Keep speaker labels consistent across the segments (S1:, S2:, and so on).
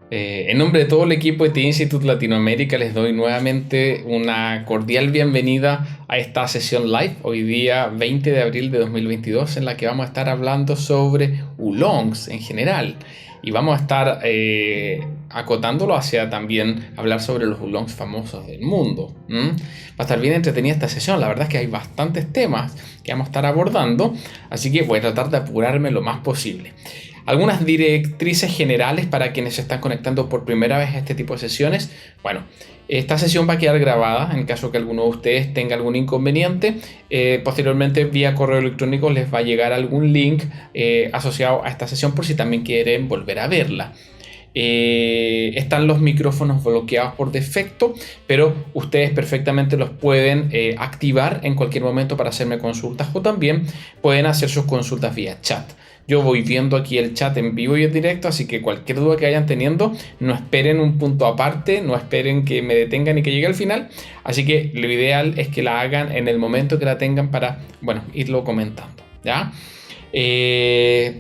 S1: En nombre de todo el equipo de TI Institute Latinoamérica les doy nuevamente una cordial bienvenida a esta sesión live, hoy día 20 de abril de 2022, en la que vamos a estar hablando sobre oolongs en general. Y vamos a estar acotándolo hacia también hablar sobre los oolongs famosos del mundo. Va a estar bien entretenida esta sesión, la verdad es que hay bastantes temas que vamos a estar abordando, así que voy a tratar de apurarme lo más posible. Algunas directrices generales para quienes se están conectando por primera vez a este tipo de sesiones. Bueno, esta sesión va a quedar grabada en caso que alguno de ustedes tenga algún inconveniente. Posteriormente, vía correo electrónico les va a llegar algún link asociado a esta sesión por si también quieren volver a verla. Están los micrófonos bloqueados por defecto, pero ustedes perfectamente los pueden activar en cualquier momento para hacerme consultas, o también pueden hacer sus consultas vía chat. Yo voy viendo aquí el chat en vivo y en directo, así que cualquier duda que vayan teniendo, no esperen un punto aparte, no esperen que me detengan y que llegue al final. Así que lo ideal es que la hagan en el momento que la tengan para, bueno, irlo comentando, ¿ya?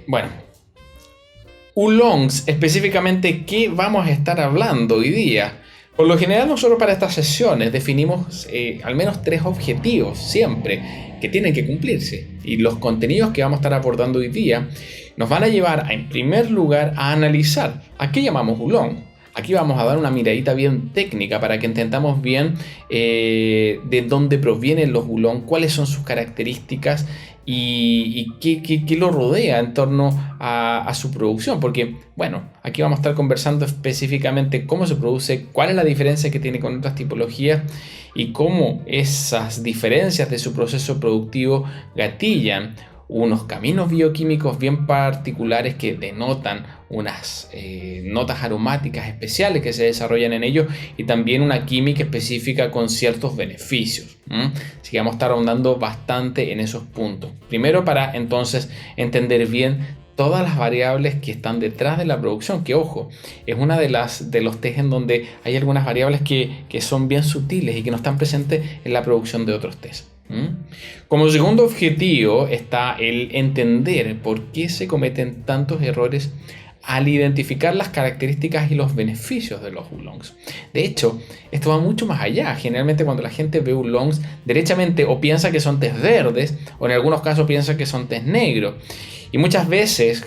S1: Bueno, oolongs, específicamente, ¿qué vamos a estar hablando hoy día? Por lo general, nosotros para estas sesiones definimos al menos 3 objetivos siempre que tienen que cumplirse, y los contenidos que vamos a estar abordando hoy día nos van a llevar en primer lugar a analizar a qué llamamos oolong. Aquí vamos a dar una miradita bien técnica para que entendamos bien de dónde provienen los oolong, cuáles son sus características y qué lo rodea en torno a su producción. Porque, bueno, aquí vamos a estar conversando específicamente cómo se produce, cuál es la diferencia que tiene con otras tipologías y cómo esas diferencias de su proceso productivo gatillan unos caminos bioquímicos bien particulares que denotan unas notas aromáticas especiales que se desarrollan en ellos, y también una química específica con ciertos beneficios. Así que vamos a estar ahondando bastante en esos puntos. Primero, para entonces entender bien todas las variables que están detrás de la producción, que ojo, es una de los test en donde hay algunas variables que son bien sutiles y que no están presentes en la producción de otros test. Como segundo objetivo está el entender por qué se cometen tantos errores al identificar las características y los beneficios de los oolongs. De hecho, esto va mucho más allá. Generalmente cuando la gente ve oolongs, derechamente o piensa que son tés verdes, o en algunos casos piensa que son tés negros. Y muchas veces,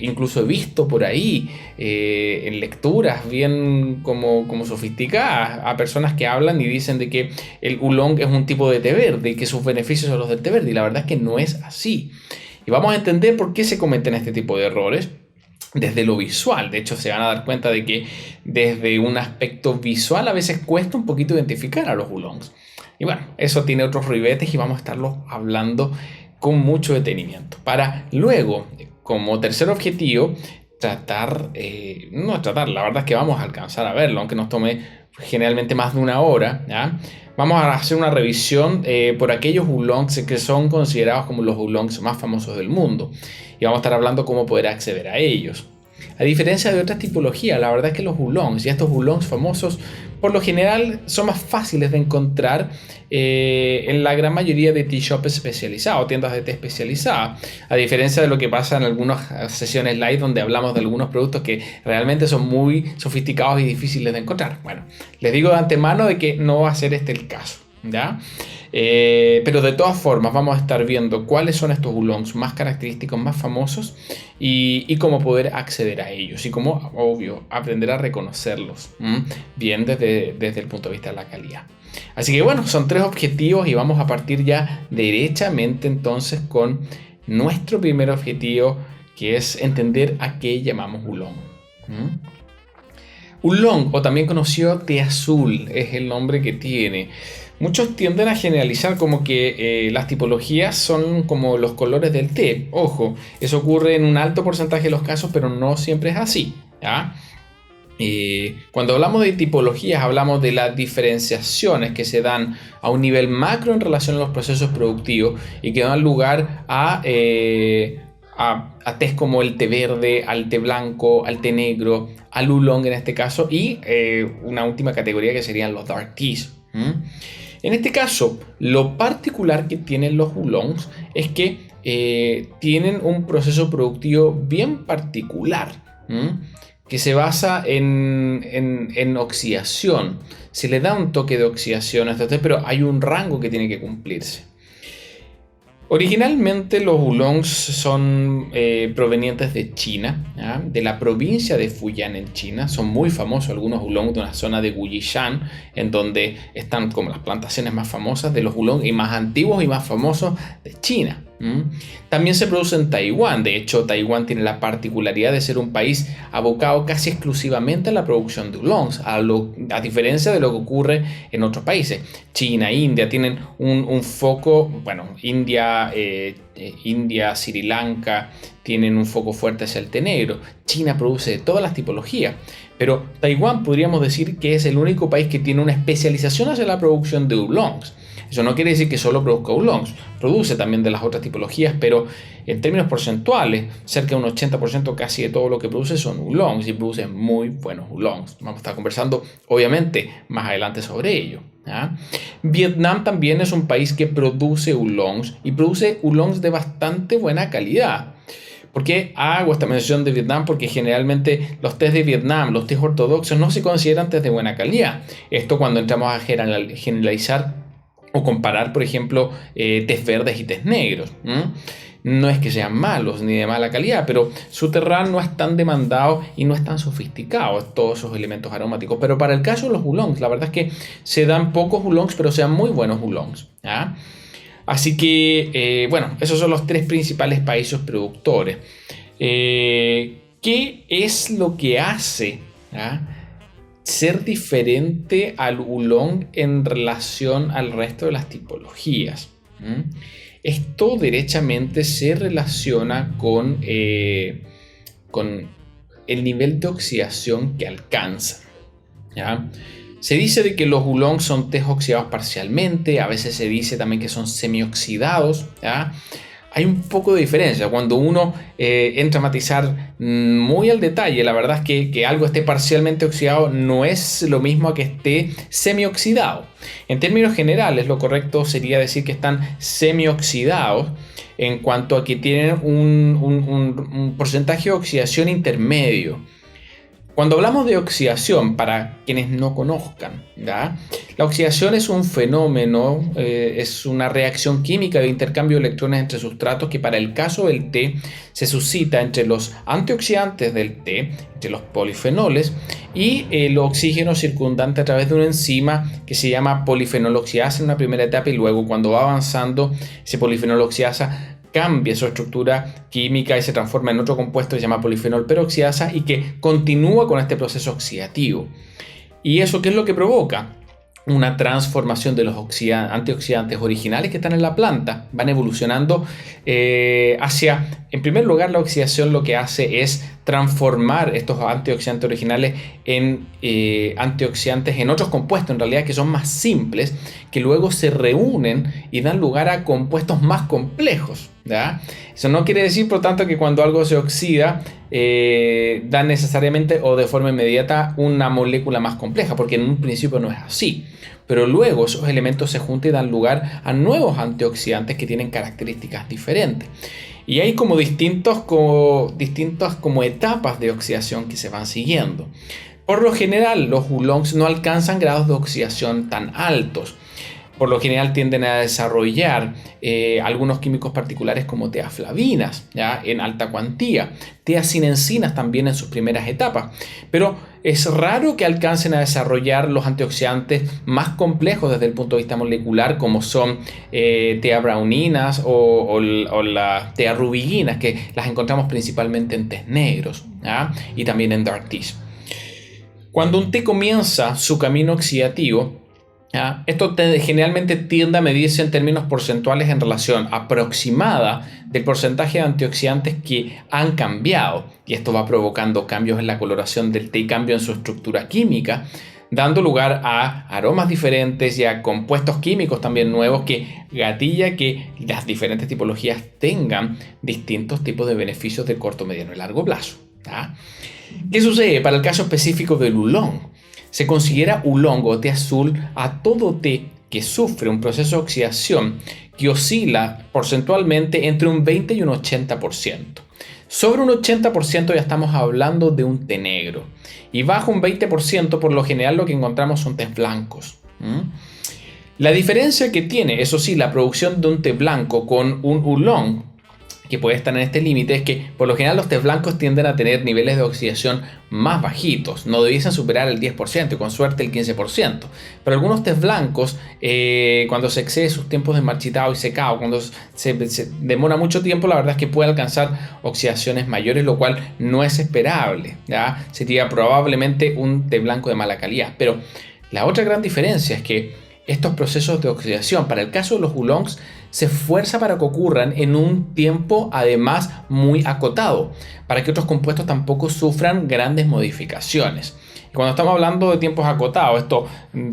S1: incluso he visto por ahí en lecturas bien como sofisticadas, a personas que hablan y dicen de que el oolong es un tipo de té verde y que sus beneficios son los del té verde, y la verdad es que no es así. Y vamos a entender por qué se cometen este tipo de errores desde lo visual. De hecho, se van a dar cuenta de que desde un aspecto visual a veces cuesta un poquito identificar a los oolongs. Y bueno, eso tiene otros ribetes y vamos a estarlo hablando con mucho detenimiento, para luego, como tercer objetivo, la verdad es que vamos a alcanzar a verlo, aunque nos tome generalmente más de una hora, ¿ya? Vamos a hacer una revisión por aquellos oolongs que son considerados como los oolongs más famosos del mundo, y vamos a estar hablando cómo poder acceder a ellos. A diferencia de otras tipologías, la verdad es que los oolongs y estos oolongs famosos por lo general son más fáciles de encontrar en la gran mayoría de tea shops especializados, tiendas de té especializadas, a diferencia de lo que pasa en algunas sesiones live donde hablamos de algunos productos que realmente son muy sofisticados y difíciles de encontrar. Bueno, les digo de antemano de que no va a ser este el caso, ¿ya? Pero de todas formas vamos a estar viendo cuáles son estos oolongs más característicos, más famosos, y cómo poder acceder a ellos y cómo, obvio, aprender a reconocerlos bien desde el punto de vista de la calidad. Así que bueno, son 3 objetivos y vamos a partir ya derechamente entonces con nuestro primer objetivo, que es entender a qué llamamos oolong. Oolong, o también conocido té azul, es el nombre que tiene. Muchos tienden a generalizar como que las tipologías son como los colores del té. Ojo, eso ocurre en un alto porcentaje de los casos, pero no siempre es así, ¿ya? Cuando hablamos de tipologías, hablamos de las diferenciaciones que se dan a un nivel macro en relación a los procesos productivos y que dan lugar a tés como el té verde, al té blanco, al té negro, al oolong en este caso, y una última categoría que serían los dark teas. En este caso, lo particular que tienen los oolongs es que tienen un proceso productivo bien particular, que se basa en oxidación. Se le da un toque de oxidación a este té, pero hay un rango que tiene que cumplirse. Originalmente los oolongs son provenientes de China, ¿ya? De la provincia de Fujian en China. Son muy famosos algunos oolongs de una zona de Guyishan, en donde están como las plantaciones más famosas de los oolongs y más antiguos y más famosos de China. También se produce en Taiwán. De hecho, Taiwán tiene la particularidad de ser un país abocado casi exclusivamente a la producción de oolongs, a diferencia de lo que ocurre en otros países. China, India tienen un foco, bueno, India, Sri Lanka tienen un foco fuerte hacia el té negro. China produce de todas las tipologías, pero Taiwán podríamos decir que es el único país que tiene una especialización hacia la producción de oolongs. Eso no quiere decir que solo produzca oolongs, produce también de las otras tipologías, pero en términos porcentuales, cerca de un 80% casi de todo lo que produce son oolongs y produce muy buenos oolongs. Vamos a estar conversando, obviamente, más adelante sobre ello. ¿Ya? Vietnam también es un país que produce oolongs y produce oolongs de bastante buena calidad. ¿Por qué hago esta mención de Vietnam? Porque generalmente los tés de Vietnam, los tés ortodoxos, no se consideran tés de buena calidad. Esto cuando entramos a generalizar o comparar, por ejemplo, tés verdes y tés negros. No es que sean malos ni de mala calidad, pero su terroir no es tan demandado y no es tan sofisticado, todos esos elementos aromáticos. Pero para el caso de los oolongs, la verdad es que se dan pocos oolongs, pero se dan muy buenos oolongs. ¿Ya? Así que, bueno, esos son los tres principales países productores. ¿Qué es lo que hace ser diferente al oolong en relación al resto de las tipologías? Esto derechamente se relaciona con el nivel de oxidación que alcanza. ¿Ya? Se dice de que los oolongs son tés oxidados parcialmente, a veces se dice también que son semioxidados. ¿Ya? Hay un poco de diferencia. Cuando uno entra a matizar muy al detalle, la verdad es que algo esté parcialmente oxidado no es lo mismo que esté semioxidado. En términos generales, lo correcto sería decir que están semioxidados en cuanto a que tienen un porcentaje de oxidación intermedio. Cuando hablamos de oxidación, para quienes no conozcan, ¿ya? La oxidación es un fenómeno, es una reacción química de intercambio de electrones entre sustratos que para el caso del té se suscita entre los antioxidantes del té, entre los polifenoles y el oxígeno circundante a través de una enzima que se llama polifenol oxidasa en una primera etapa, y luego cuando va avanzando ese polifenol oxidasa cambia su estructura química y se transforma en otro compuesto que se llama polifenol peroxidasa y que continúa con este proceso oxidativo. ¿Y eso qué es lo que provoca? Una transformación de los antioxidantes originales que están en la planta. Van evolucionando hacia, en primer lugar, la oxidación lo que hace es transformar estos antioxidantes originales en antioxidantes en otros compuestos, en realidad que son más simples, que luego se reúnen y dan lugar a compuestos más complejos. ¿Ya? Eso no quiere decir, por tanto, que cuando algo se oxida da necesariamente o de forma inmediata una molécula más compleja, porque en un principio no es así. Pero luego esos elementos se juntan y dan lugar a nuevos antioxidantes que tienen características diferentes. Y hay como distintas como etapas de oxidación que se van siguiendo. Por lo general, los oolongs no alcanzan grados de oxidación tan altos. Por lo general tienden a desarrollar algunos químicos particulares como teaflavinas, ¿ya? En alta cuantía, teacinensinas también en sus primeras etapas, pero es raro que alcancen a desarrollar los antioxidantes más complejos desde el punto de vista molecular, como son teabrauninas o las tearubiginas, que las encontramos principalmente en tés negros, ¿ya? Y también en dark teas. Cuando un té comienza su camino oxidativo, esto generalmente tiende a medirse en términos porcentuales en relación aproximada del porcentaje de antioxidantes que han cambiado, y esto va provocando cambios en la coloración del té y cambio en su estructura química, dando lugar a aromas diferentes y a compuestos químicos también nuevos que gatilla que las diferentes tipologías tengan distintos tipos de beneficios de corto, mediano y largo plazo. ¿Qué sucede para el caso específico del oolong? Se considera oolong o té azul a todo té que sufre un proceso de oxidación que oscila porcentualmente entre un 20 y un 80%. Sobre un 80% ya estamos hablando de un té negro. Y bajo un 20% por lo general lo que encontramos son tés blancos. La diferencia que tiene, eso sí, la producción de un té blanco con un oolong, que puede estar en este límite, es que por lo general los tés blancos tienden a tener niveles de oxidación más bajitos, no debiesen superar el 10% y con suerte el 15%. Pero algunos tés blancos, cuando se excede sus tiempos de marchitado y secado, cuando se demora mucho tiempo, la verdad es que puede alcanzar oxidaciones mayores, lo cual no es esperable, ¿ya? Sería probablemente un té blanco de mala calidad. Pero la otra gran diferencia es que estos procesos de oxidación, para el caso de los oolongs, se esfuerza para que ocurran en un tiempo además muy acotado, para que otros compuestos tampoco sufran grandes modificaciones. Y cuando estamos hablando de tiempos acotados, esto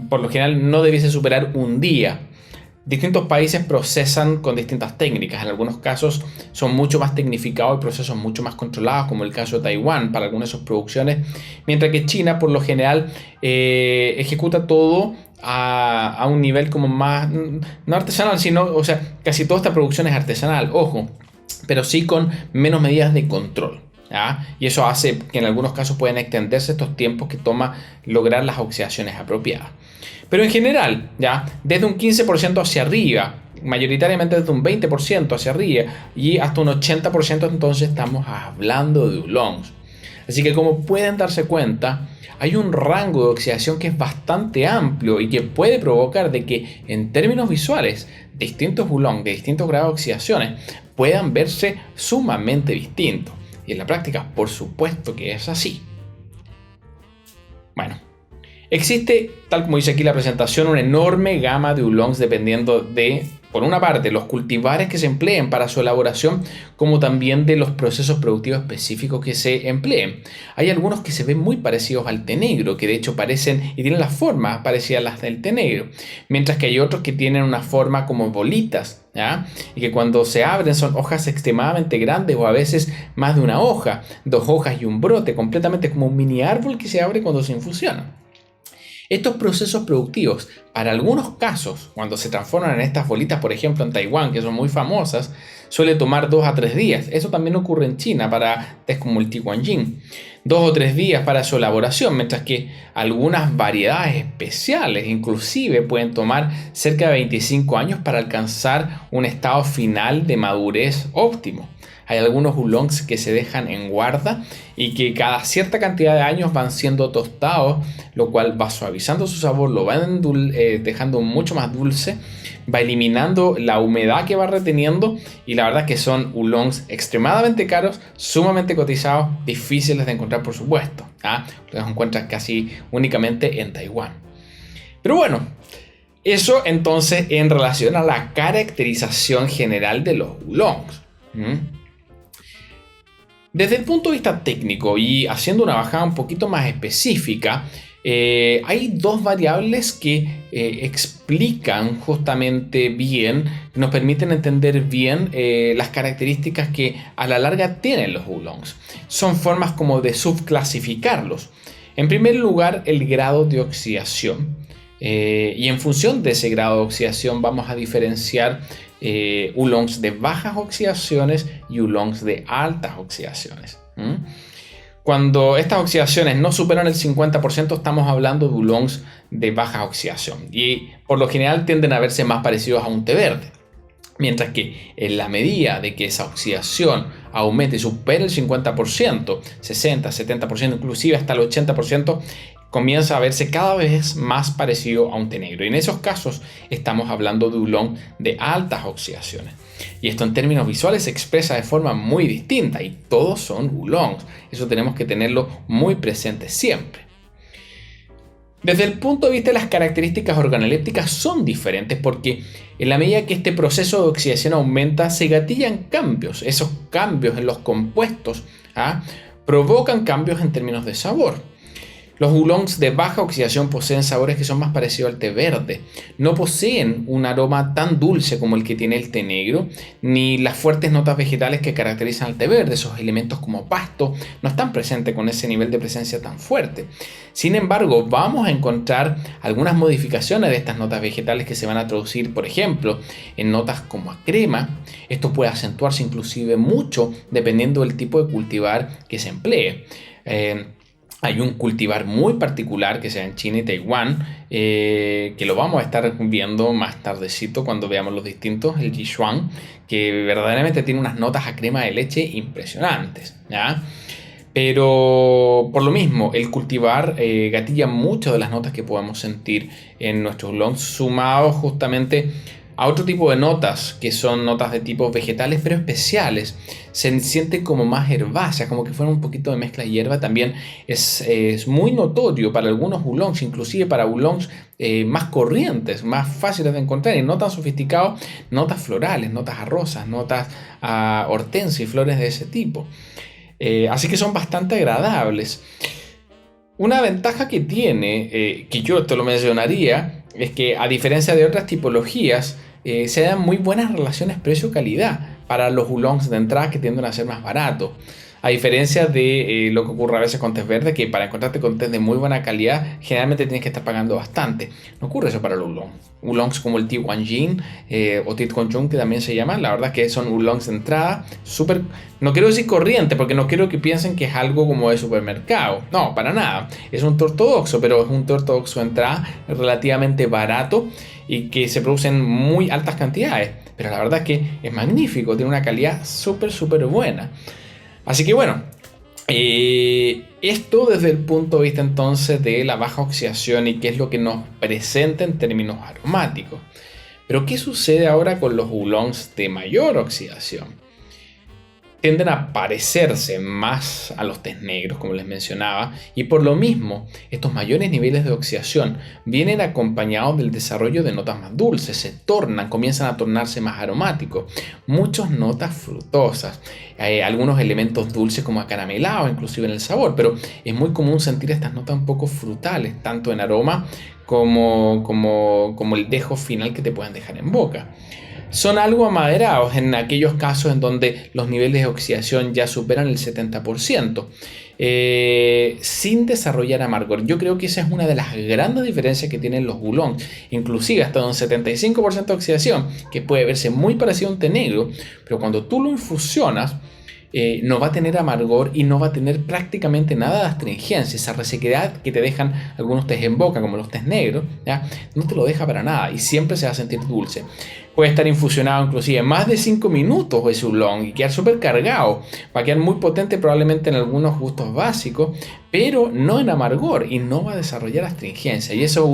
S1: por lo general no debiese superar un día. Distintos países procesan con distintas técnicas. En algunos casos son mucho más tecnificados y procesos mucho más controlados, como el caso de Taiwán para algunas de sus producciones, mientras que China por lo general ejecuta todo a un nivel como más, no artesanal, sino, o sea, casi toda esta producción es artesanal, ojo, pero sí con menos medidas de control. ¿Ya? Y eso hace que en algunos casos puedan extenderse estos tiempos que toma lograr las oxidaciones apropiadas. Pero en general, ¿ya? Desde un 15% hacia arriba, mayoritariamente desde un 20% hacia arriba y hasta un 80%, entonces estamos hablando de oolongs. Así que como pueden darse cuenta, hay un rango de oxidación que es bastante amplio y que puede provocar de que en términos visuales distintos oolongs de distintos grados de oxidaciones puedan verse sumamente distintos. Y en la práctica, por supuesto que es así. Bueno, existe, tal como dice aquí la presentación, una enorme gama de oolongs dependiendo de, por una parte, los cultivares que se empleen para su elaboración, como también de los procesos productivos específicos que se empleen. Hay algunos que se ven muy parecidos al té negro, que de hecho parecen y tienen la forma parecida a las del té negro, mientras que hay otros que tienen una forma como bolitas, ¿ya? Y que cuando se abren son hojas extremadamente grandes o a veces más de una hoja, 2 hojas y un brote, completamente como un mini árbol que se abre cuando se infusiona. Estos procesos productivos, para algunos casos, cuando se transforman en estas bolitas, por ejemplo en Taiwán, que son muy famosas, suele tomar 2 a 3 días. Eso también ocurre en China para tés como el Tiguanyin. 2 o 3 días para su elaboración, mientras que algunas variedades especiales inclusive pueden tomar cerca de 25 años para alcanzar un estado final de madurez óptimo. Hay algunos oolongs que se dejan en guarda y que cada cierta cantidad de años van siendo tostados, lo cual va suavizando su sabor, lo va dejando mucho más dulce, va eliminando la humedad que va reteniendo y la verdad es que son oolongs extremadamente caros, sumamente cotizados, difíciles de encontrar por supuesto. Los encuentran casi únicamente en Taiwán. Pero bueno, eso entonces en relación a la caracterización general de los oolongs. Desde el punto de vista técnico y haciendo una bajada un poquito más específica, hay 2 variables que explican justamente bien, nos permiten entender bien las características que a la larga tienen los oolongs. Son formas como de subclasificarlos. En primer lugar, el grado de oxidación. Y en función de ese grado de oxidación vamos a diferenciar oolongs de bajas oxidaciones y oolongs de altas oxidaciones. Cuando estas oxidaciones no superan el 50%, estamos hablando de oolongs de baja oxidación y por lo general tienden a verse más parecidos a un té verde. Mientras que en la medida de que esa oxidación aumente y supere el 50%, 60, 70%, inclusive hasta el 80%, comienza a verse cada vez más parecido a un té negro. Y en esos casos estamos hablando de oolong de altas oxidaciones. Y esto en términos visuales se expresa de forma muy distinta y todos son oolongs. Eso tenemos que tenerlo muy presente siempre. Desde el punto de vista de las características organolépticas son diferentes porque en la medida que este proceso de oxidación aumenta se gatillan cambios. Esos cambios en los compuestos provocan cambios en términos de sabor. Los oolongs de baja oxidación poseen sabores que son más parecidos al té verde. No poseen un aroma tan dulce como el que tiene el té negro, ni las fuertes notas vegetales que caracterizan al té verde. Esos elementos como pasto no están presentes con ese nivel de presencia tan fuerte. Sin embargo, vamos a encontrar algunas modificaciones de estas notas vegetales que se van a traducir, por ejemplo, en notas como a crema. Esto puede acentuarse inclusive mucho dependiendo del tipo de cultivar que se emplee. Hay un cultivar muy particular que se da en China y Taiwán, que lo vamos a estar viendo más tardecito cuando veamos los distintos, el Yichuan, que verdaderamente tiene unas notas a crema de leche impresionantes, ¿ya? Pero por lo mismo, el cultivar gatilla muchas de las notas que podemos sentir en nuestros oolongs, sumados justamente a otro tipo de notas, que son notas de tipo vegetales, pero especiales. Se sienten como más herbáceas, como que fuera un poquito de mezcla de hierba. También es muy notorio para algunos oolongs, inclusive para oolongs más corrientes, más fáciles de encontrar y no tan sofisticados, notas florales, notas a rosas, notas a hortensia y flores de ese tipo. Así que son bastante agradables. Una ventaja que tiene, que yo te lo mencionaría, es que a diferencia de otras tipologías, se dan muy buenas relaciones precio-calidad para los oolongs de entrada que tienden a ser más baratos. A diferencia de lo que ocurre a veces con tés verdes, que para encontrarte con tés de muy buena calidad, generalmente tienes que estar pagando bastante. No ocurre eso para los oolongs. Oolongs como el Thi Quan Yin o Thi Con Chung, que también se llaman, la verdad es que son oolongs de entrada súper, no quiero decir corriente, porque no quiero que piensen que es algo como de supermercado. No, para nada. Es un té ortodoxo, pero es un té ortodoxo de entrada relativamente barato y que se produce en muy altas cantidades. Pero la verdad es que es magnífico, tiene una calidad súper buena. Así que bueno, esto desde el punto de vista entonces de la baja oxidación y qué es lo que nos presenta en términos aromáticos. Pero ¿qué sucede ahora con los oolongs de mayor oxidación? Tienden a parecerse más a los tés negros, como les mencionaba, y por lo mismo, estos mayores niveles de oxidación vienen acompañados del desarrollo de notas más dulces, comienzan a tornarse más aromáticos, muchas notas frutosas, algunos elementos dulces como acaramelados, inclusive en el sabor, pero es muy común sentir estas notas un poco frutales, tanto en aroma como el dejo final que te pueden dejar en boca. Son algo amaderados en aquellos casos en donde los niveles de oxidación ya superan el 70%, sin desarrollar amargor. Yo creo que esa es una de las grandes diferencias que tienen los oolongs, inclusive hasta un 75% de oxidación, que puede verse muy parecido a un té negro, pero cuando tú lo infusionas, no va a tener amargor y no va a tener prácticamente nada de astringencia. Esa resequedad que te dejan algunos tés en boca, como los tés negros, ¿ya? No te lo deja para nada y siempre se va a sentir dulce. Puede estar infusionado inclusive más de 5 minutos ese oolong y quedar súper cargado. Va a quedar muy potente probablemente en algunos gustos básicos, pero no en amargor y no va a desarrollar astringencia. Y eso es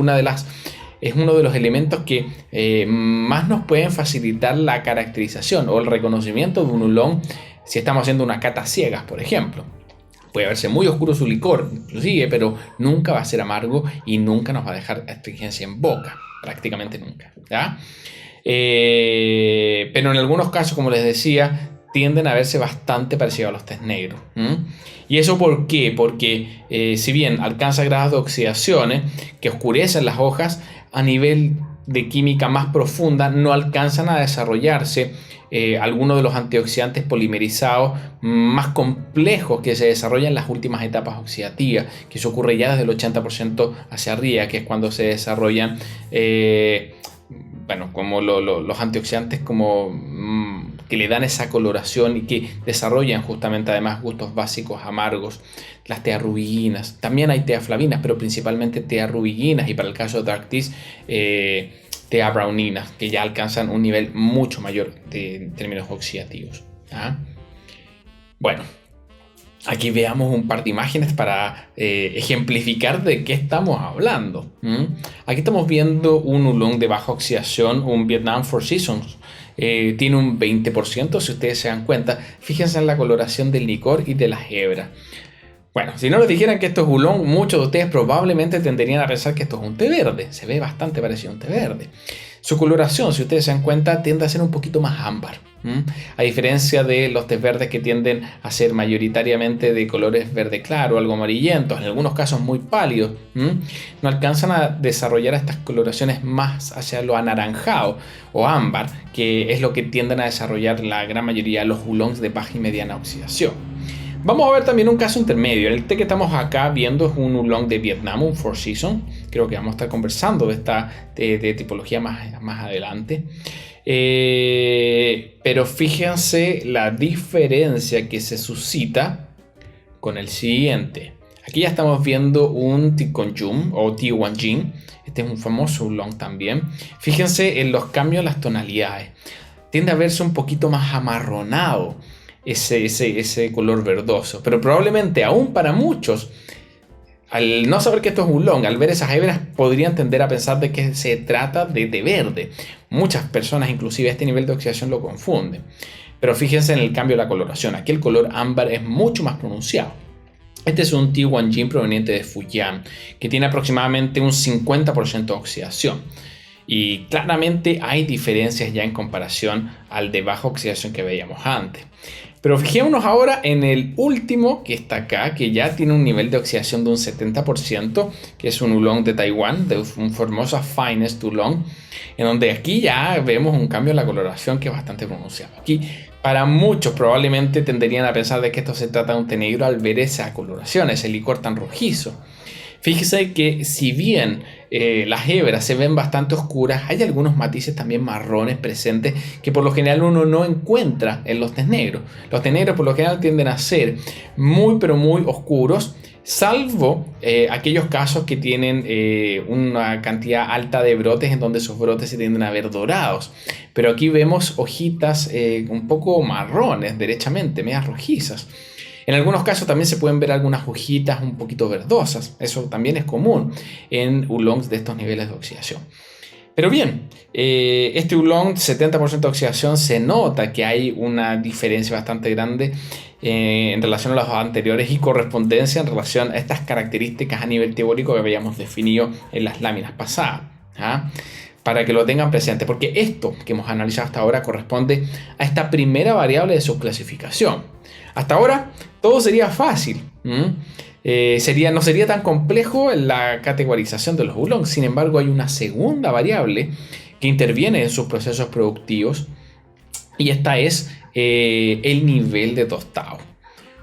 S1: uno de los elementos que más nos pueden facilitar la caracterización o el reconocimiento de un oolong si estamos haciendo una cata ciegas, por ejemplo. Puede verse muy oscuro su licor, inclusive, pero nunca va a ser amargo y nunca nos va a dejar astringencia en boca, prácticamente nunca, ¿ya? Pero en algunos casos, como les decía, tienden a verse bastante parecidos a los tés negros. ¿Y eso por qué? Porque si bien alcanza grados de oxidaciones que oscurecen las hojas, a nivel de química más profunda no alcanzan a desarrollarse algunos de los antioxidantes polimerizados más complejos que se desarrollan en las últimas etapas oxidativas, que eso ocurre ya desde el 80% hacia arriba, que es cuando se desarrollan como los antioxidantes que le dan esa coloración y que desarrollan justamente además gustos básicos amargos. Las tearrubiginas, también hay teaflavinas, pero principalmente tearrubiginas, y para el caso de Dark Teas, teabrauninas, que ya alcanzan un nivel mucho mayor en términos oxidativos. Bueno, aquí veamos un par de imágenes para ejemplificar de qué estamos hablando. Aquí estamos viendo un oolong de baja oxidación, un Vietnam Four Seasons. Tiene un 20%, si ustedes se dan cuenta. Fíjense en la coloración del licor y de las hebras. Bueno, si no les dijeran que esto es oolong, muchos de ustedes probablemente tenderían a pensar que esto es un té verde. Se ve bastante parecido a un té verde. Su coloración, si ustedes se dan cuenta, tiende a ser un poquito más ámbar. A diferencia de los tés verdes que tienden a ser mayoritariamente de colores verde claro, algo amarillentos, en algunos casos muy pálidos, no alcanzan a desarrollar estas coloraciones más hacia lo anaranjado o ámbar, que es lo que tienden a desarrollar la gran mayoría de los oolongs de baja y mediana oxidación. Vamos a ver también un caso intermedio. El té que estamos acá viendo es un oolong de Vietnam, un Four Seasons. Creo que vamos a estar conversando de esta de tipología más adelante. Pero fíjense la diferencia que se suscita con el siguiente. Aquí ya estamos viendo un Thi Con Yum o Thi Quan Gin. Este es un famoso oolong también. Fíjense en los cambios en las tonalidades. Tiende a verse un poquito más amarronado ese color verdoso. Pero probablemente aún para muchos, al no saber que esto es un oolong, al ver esas hebras, podrían tender a pensar de que se trata de té verde. Muchas personas inclusive a este nivel de oxidación lo confunden. Pero fíjense en el cambio de la coloración. Aquí el color ámbar es mucho más pronunciado. Este es un Thi Quan Gin proveniente de Fujian, que tiene aproximadamente un 50% de oxidación. Y claramente hay diferencias ya en comparación al de baja oxidación que veíamos antes. Pero fijémonos ahora en el último que está acá, que ya tiene un nivel de oxidación de un 70%, que es un oolong de Taiwán, de un Formosa Finest oolong, en donde aquí ya vemos un cambio en la coloración que es bastante pronunciado. Aquí, para muchos probablemente tenderían a pensar de que esto se trata de un té negro al ver esa coloración, ese licor tan rojizo. Fíjese que si bien las hebras se ven bastante oscuras, hay algunos matices también marrones presentes que por lo general uno no encuentra en los tés negros. Los tés negros por lo general tienden a ser muy pero muy oscuros, salvo aquellos casos que tienen una cantidad alta de brotes en donde esos brotes se tienden a ver dorados. Pero aquí vemos hojitas un poco marrones, derechamente, medias rojizas. En algunos casos también se pueden ver algunas hojitas un poquito verdosas. Eso también es común en oolongs de estos niveles de oxidación. Pero bien, este oolong 70% de oxidación, se nota que hay una diferencia bastante grande en relación a los anteriores y correspondencia en relación a estas características a nivel teórico que habíamos definido en las láminas pasadas. Para que lo tengan presente, porque esto que hemos analizado hasta ahora corresponde a esta primera variable de su clasificación. Hasta ahora todo sería fácil, no sería tan complejo en la categorización de los oolongs. Sin embargo, hay una segunda variable que interviene en sus procesos productivos y esta es el nivel de tostado.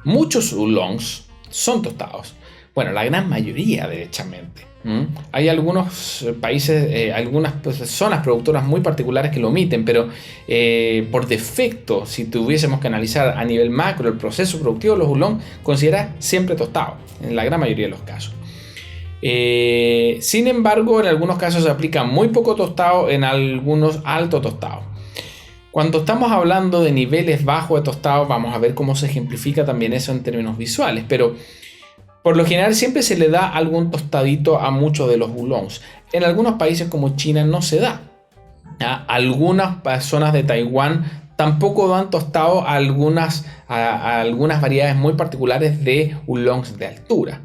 S1: Muchos oolongs son tostados, bueno, la gran mayoría derechamente. Hay algunos países, algunas zonas productoras muy particulares que lo omiten, pero por defecto, si tuviésemos que analizar a nivel macro el proceso productivo de los oolong, considera siempre tostado, en la gran mayoría de los casos. Sin embargo, en algunos casos se aplica muy poco tostado, en algunos alto tostado. Cuando estamos hablando de niveles bajos de tostado, vamos a ver cómo se ejemplifica también eso en términos visuales, pero por lo general siempre se le da algún tostadito a muchos de los oolongs. En algunos países como China no se da. Algunas zonas de Taiwán tampoco dan tostado a algunas variedades muy particulares de oolongs de altura.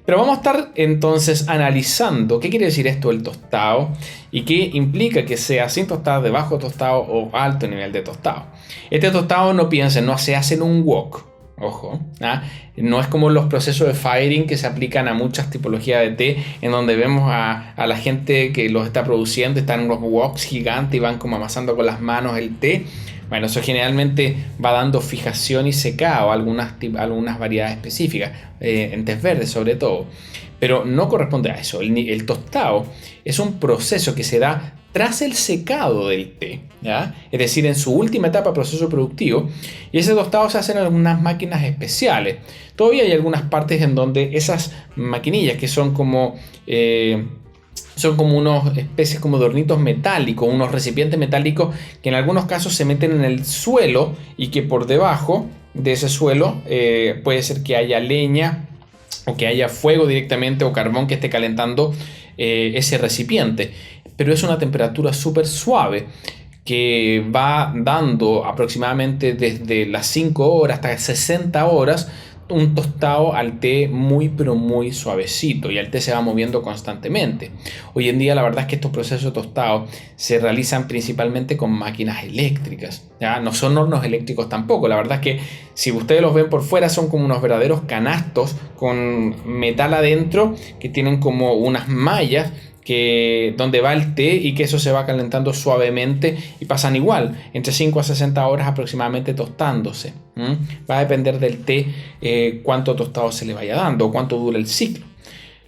S1: Pero vamos a estar entonces analizando qué quiere decir esto del tostado y qué implica que sea sin tostado, de bajo tostado o alto nivel de tostado. Este tostado, no piensen, no se hace en un wok. Ojo, no es como los procesos de firing que se aplican a muchas tipologías de té, en donde vemos a la gente que los está produciendo, están en unos woks gigantes y van como amasando con las manos el té. Bueno, eso generalmente va dando fijación y secado a algunas variedades específicas, en tés verdes sobre todo. Pero no corresponde a eso. El tostado es un proceso que se da tras el secado del té, es decir, en su última etapa de proceso productivo, y ese tostado se hace en algunas máquinas especiales. Todavía hay algunas partes en donde esas maquinillas que son como unas especies como de hornitos metálicos, unos recipientes metálicos que en algunos casos se meten en el suelo y que por debajo de ese suelo puede ser que haya leña o que haya fuego directamente o carbón que esté calentando ese recipiente. Pero es una temperatura súper suave que va dando aproximadamente desde las 5 horas hasta 60 horas un tostado al té muy pero muy suavecito y el té se va moviendo constantemente. Hoy en día la verdad es que estos procesos de tostado se realizan principalmente con máquinas eléctricas, ¿ya? No son hornos eléctricos tampoco. La verdad es que si ustedes los ven por fuera son como unos verdaderos canastos con metal adentro que tienen como unas mallas donde va el té y que eso se va calentando suavemente y pasan igual entre 5 a 60 horas aproximadamente tostándose. Va a depender del té cuánto tostado se le vaya dando o cuánto dura el ciclo.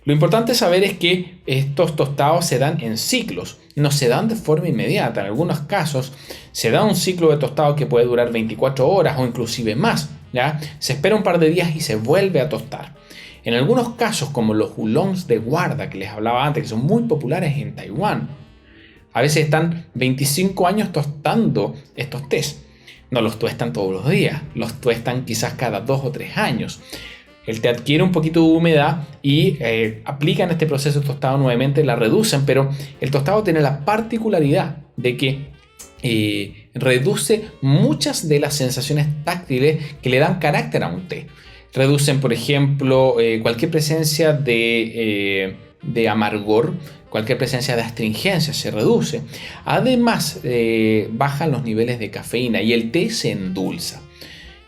S1: Lo importante saber es que estos tostados se dan en ciclos, no se dan de forma inmediata. En algunos casos se da un ciclo de tostado que puede durar 24 horas o inclusive más, ¿ya? Se espera un par de días y se vuelve a tostar. En algunos casos, como los oolongs de guarda que les hablaba antes, que son muy populares en Taiwán, a veces están 25 años tostando estos tés. No los tuestan todos los días, los tuestan quizás cada 2 o 3 años. El té adquiere un poquito de humedad y aplican este proceso de tostado nuevamente, la reducen, pero el tostado tiene la particularidad de que reduce muchas de las sensaciones táctiles que le dan carácter a un té. Reducen, por ejemplo, cualquier presencia de amargor, cualquier presencia de astringencia se reduce. Además, bajan los niveles de cafeína y el té se endulza.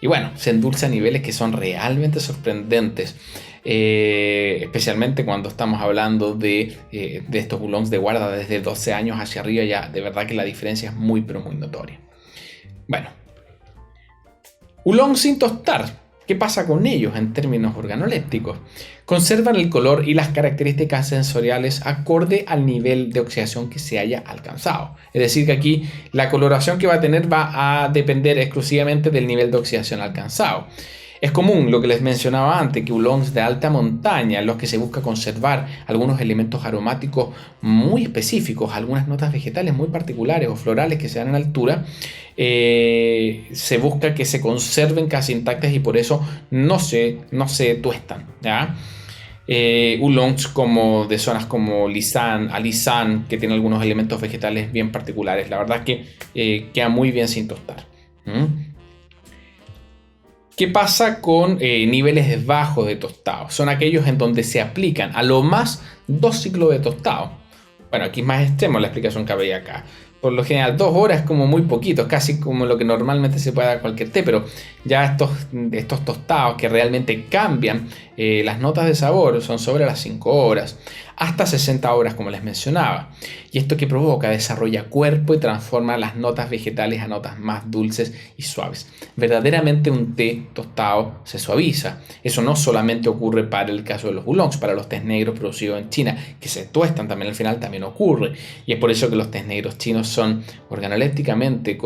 S1: Y bueno, se endulza a niveles que son realmente sorprendentes, especialmente cuando estamos hablando de estos oolongs de guarda desde 12 años hacia arriba. Ya de verdad que la diferencia es muy pero muy notoria. Bueno, oolong sin tostar. ¿Qué pasa con ellos en términos organolépticos? Conservan el color y las características sensoriales acorde al nivel de oxidación que se haya alcanzado. Es decir, que aquí la coloración que va a tener va a depender exclusivamente del nivel de oxidación alcanzado. Es común, lo que les mencionaba antes, que oolongs de alta montaña, en los que se busca conservar algunos elementos aromáticos muy específicos, algunas notas vegetales muy particulares o florales que se dan en altura, se busca que se conserven casi intactas y por eso no se tuestan, ¿ya? Oolongs como de zonas como Lishan, Alishan, que tienen algunos elementos vegetales bien particulares. La verdad es que queda muy bien sin tostar. ¿Qué pasa con niveles bajos de tostado? Son aquellos en donde se aplican a lo más 2 ciclos de tostado. Bueno, aquí es más extremo la explicación que habría acá. Por lo general 2 horas es como muy poquito, casi como lo que normalmente se puede dar cualquier té, pero ya estos tostados que realmente cambian las notas de sabor son sobre las 5 horas, hasta 60 horas como les mencionaba. ¿Y esto que provoca? Desarrolla cuerpo y transforma las notas vegetales a notas más dulces y suaves. Verdaderamente un té tostado se suaviza. Eso no solamente ocurre para el caso de los oolongs, para los tés negros producidos en China, que se tuestan también al final también ocurre. Y es por eso que los tés negros chinos son organolépticamente,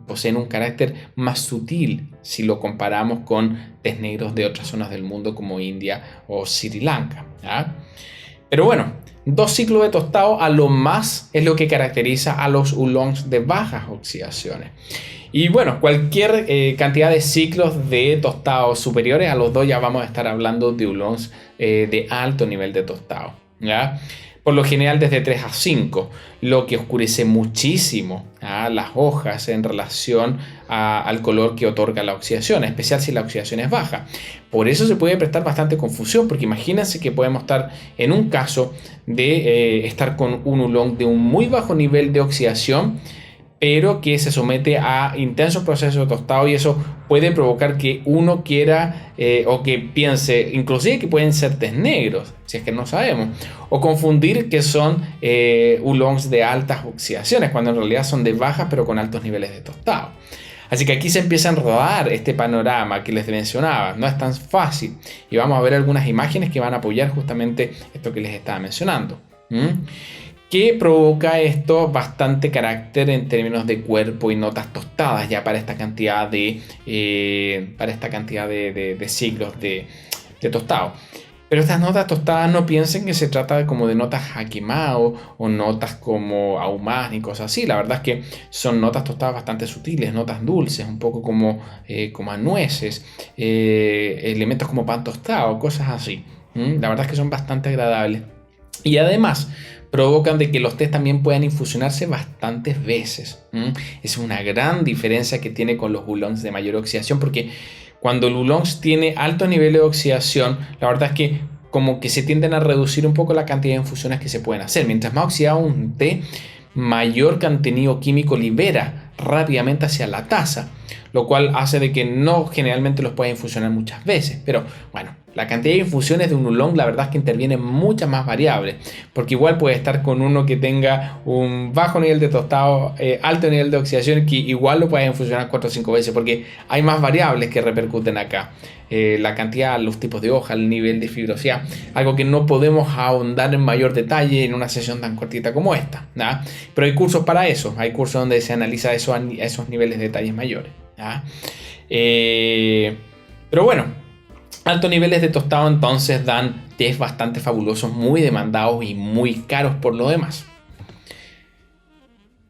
S1: poseen un carácter más sutil si lo comparamos con tés negros de otras zonas del mundo como India o Sri Lanka, ¿ya? Pero bueno, 2 ciclos de tostado a lo más es lo que caracteriza a los oolongs de bajas oxidaciones. Y bueno, cualquier cantidad de ciclos de tostado superiores a los 2 ya vamos a estar hablando de oolongs de alto nivel de tostado, ¿ya? Por lo general desde 3 a 5, lo que oscurece muchísimo las hojas en relación al color que otorga la oxidación, en especial si la oxidación es baja. Por eso se puede prestar bastante confusión, porque imagínense que podemos estar en un caso de estar con un oolong de un muy bajo nivel de oxidación, pero que se somete a intensos procesos de tostado, y eso puede provocar que uno quiera o que piense inclusive que pueden ser tés negros, si es que no sabemos, o confundir que son oolongs de altas oxidaciones, cuando en realidad son de bajas pero con altos niveles de tostado. Así que aquí se empieza a enredar este panorama que les mencionaba. No es tan fácil, y vamos a ver algunas imágenes que van a apoyar justamente esto que les estaba mencionando. ¿Qué provoca esto? Bastante carácter en términos de cuerpo y notas tostadas ya para esta cantidad de ciclos de tostado. Pero estas notas tostadas, no piensen que se trata como de notas a quemado o notas como ahumadas ni cosas así. La verdad es que son notas tostadas bastante sutiles, notas dulces, un poco como a nueces, elementos como pan tostado, cosas así. La verdad es que son bastante agradables. Y además provocan de que los tés también puedan infusionarse bastantes veces. Es una gran diferencia que tiene con los oolongs de mayor oxidación, porque Cuando el oolong tiene alto nivel de oxidación, la verdad es que como que se tienden a reducir un poco la cantidad de infusiones que se pueden hacer. Mientras más oxidado un té, mayor contenido químico libera rápidamente hacia la taza, lo cual hace de que no generalmente los puedas infusionar muchas veces. Pero bueno, la cantidad de infusiones de un oolong, la verdad es que intervienen muchas más variables, porque igual puede estar con uno que tenga un bajo nivel de tostado, alto nivel de oxidación, que igual lo puedes infusionar 4 o 5 veces, porque hay más variables que repercuten acá. La cantidad, los tipos de hoja, el nivel de fibrosidad, algo que no podemos ahondar en mayor detalle en una sesión tan cortita como esta, ¿no? Pero hay cursos para eso, hay cursos donde se analiza eso a esos niveles de detalles mayores, ¿no? Pero bueno, altos niveles de tostado entonces dan tés bastante fabulosos, muy demandados y muy caros por lo demás.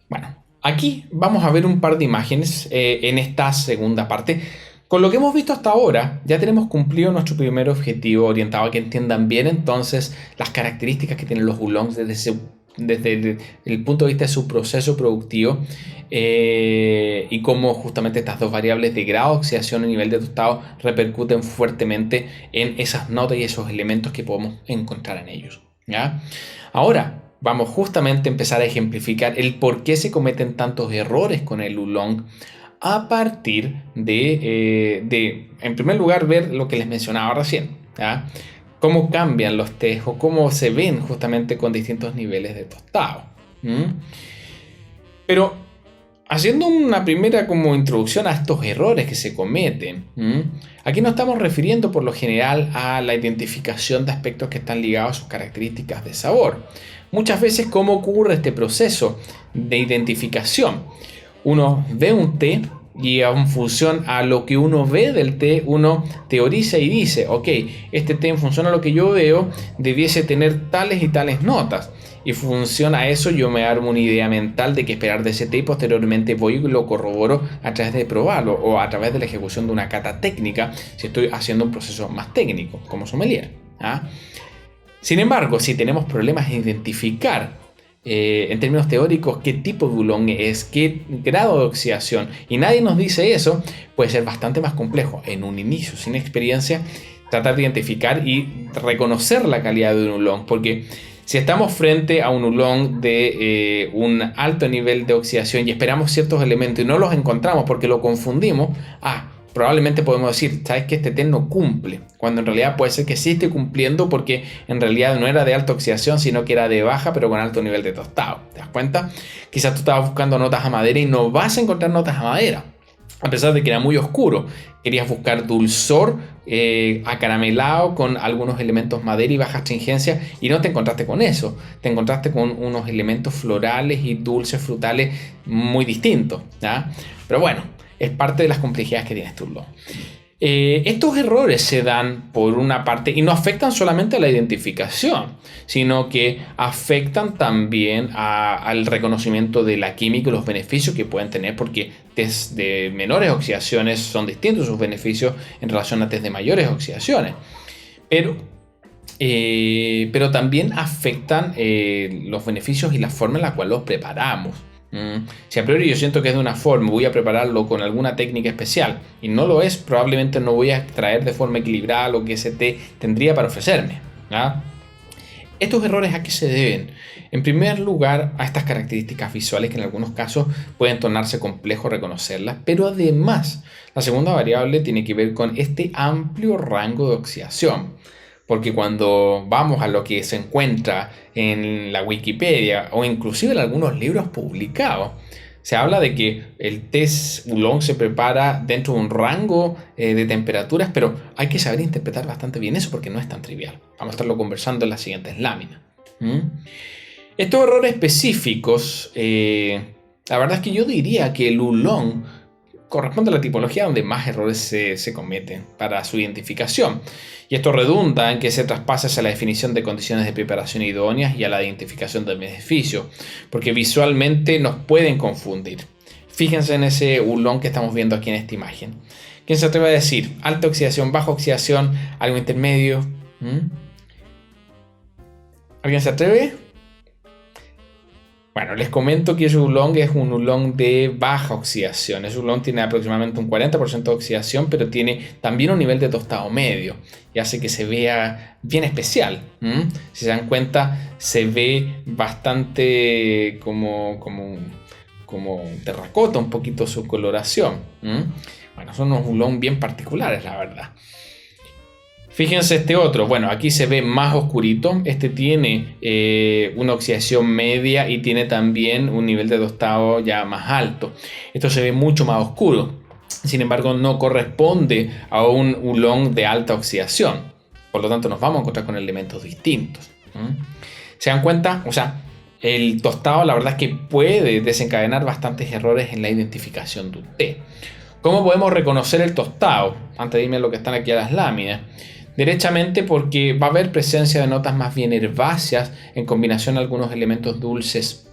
S1: Bueno, aquí vamos a ver un par de imágenes en esta segunda parte. Con lo que hemos visto hasta ahora, ya tenemos cumplido nuestro primer objetivo orientado a que entiendan bien entonces las características que tienen los oolongs desde el punto de vista de su proceso productivo, y cómo justamente estas dos variables de grado de oxidación y nivel de tostado repercuten fuertemente en esas notas y esos elementos que podemos encontrar en ellos, ¿ya? Ahora vamos justamente a empezar a ejemplificar el por qué se cometen tantos errores con el oolong, a partir en primer lugar, ver lo que les mencionaba recién, ¿ya? Cómo cambian los tés o cómo se ven justamente con distintos niveles de tostado. Pero haciendo una primera como introducción a estos errores que se cometen, aquí nos estamos refiriendo por lo general a la identificación de aspectos que están ligados a sus características de sabor. Muchas veces, ¿cómo ocurre este proceso de identificación? Uno ve un té y en función a lo que uno ve del té, uno teoriza y dice, ok, este té en función a lo que yo veo debiese tener tales y tales notas. Y función a eso yo me armo una idea mental de qué esperar de ese té y posteriormente voy y lo corroboro a través de probarlo o a través de la ejecución de una cata técnica si estoy haciendo un proceso más técnico como sommelier. Sin embargo, si tenemos problemas en identificar en términos teóricos qué tipo de oolong es, qué grado de oxidación, y nadie nos dice eso, puede ser bastante más complejo en un inicio, sin experiencia, tratar de identificar y reconocer la calidad de un oolong, porque si estamos frente a un oolong de un alto nivel de oxidación y esperamos ciertos elementos y no los encontramos porque lo confundimos, probablemente podemos decir, ¿sabes que este té no cumple? Cuando en realidad puede ser que sí esté cumpliendo porque en realidad no era de alta oxidación, sino que era de baja pero con alto nivel de tostado. ¿Te das cuenta? Quizás tú estabas buscando notas a madera y no vas a encontrar notas a madera, a pesar de que era muy oscuro. Querías buscar dulzor acaramelado con algunos elementos madera y baja astringencia y no te encontraste con eso. Te encontraste con unos elementos florales y dulces frutales muy distintos, ¿ya? Pero bueno, es parte de las complejidades que tiene este oolong. Estos errores se dan por una parte y no afectan solamente a la identificación, sino que afectan también al reconocimiento de la química y los beneficios que pueden tener, porque test de menores oxidaciones son distintos sus beneficios en relación a test de mayores oxidaciones. Pero también afectan los beneficios y la forma en la cual los preparamos. Si a priori yo siento que es de una forma, voy a prepararlo con alguna técnica especial y no lo es, probablemente no voy a extraer de forma equilibrada lo que ese té tendría para ofrecerme. Estos errores, ¿a qué se deben? En primer lugar, a estas características visuales que en algunos casos pueden tornarse complejo reconocerlas, pero además la segunda variable tiene que ver con este amplio rango de oxidación. Porque cuando vamos a lo que se encuentra en la Wikipedia o inclusive en algunos libros publicados, se habla de que el té oolong se prepara dentro de un rango de temperaturas, pero hay que saber interpretar bastante bien eso porque no es tan trivial. Vamos a estarlo conversando en las siguientes láminas. Estos errores específicos, la verdad es que yo diría que el oolong corresponde a la tipología donde más errores se cometen para su identificación. Y esto redunda en que se traspasa hacia la definición de condiciones de preparación idóneas y a la identificación del beneficio, porque visualmente nos pueden confundir. Fíjense en ese oolong que estamos viendo aquí en esta imagen. ¿Quién se atreve a decir alta oxidación, baja oxidación, algo intermedio? ¿Alguien se atreve? Bueno, Bueno, les comento que ese oolong es un oolong de baja oxidación. Ese oolong tiene aproximadamente un 40% de oxidación, pero tiene también un nivel de tostado medio y hace que se vea bien especial. Si se dan cuenta, se ve bastante como terracota, un poquito su coloración. Bueno, son unos oolong bien particulares, la verdad. Fíjense este otro, bueno, aquí se ve más oscurito, este tiene una oxidación media y tiene también un nivel de tostado ya más alto. Esto se ve mucho más oscuro, sin embargo no corresponde a un oolong de alta oxidación, por lo tanto nos vamos a encontrar con elementos distintos. ¿Se dan cuenta? O sea, el tostado la verdad es que puede desencadenar bastantes errores en la identificación de un té. ¿Cómo podemos reconocer el tostado? Antes de irme a lo que están aquí a las láminas. Derechamente porque va a haber presencia de notas más bien herbáceas en combinación a algunos elementos dulces.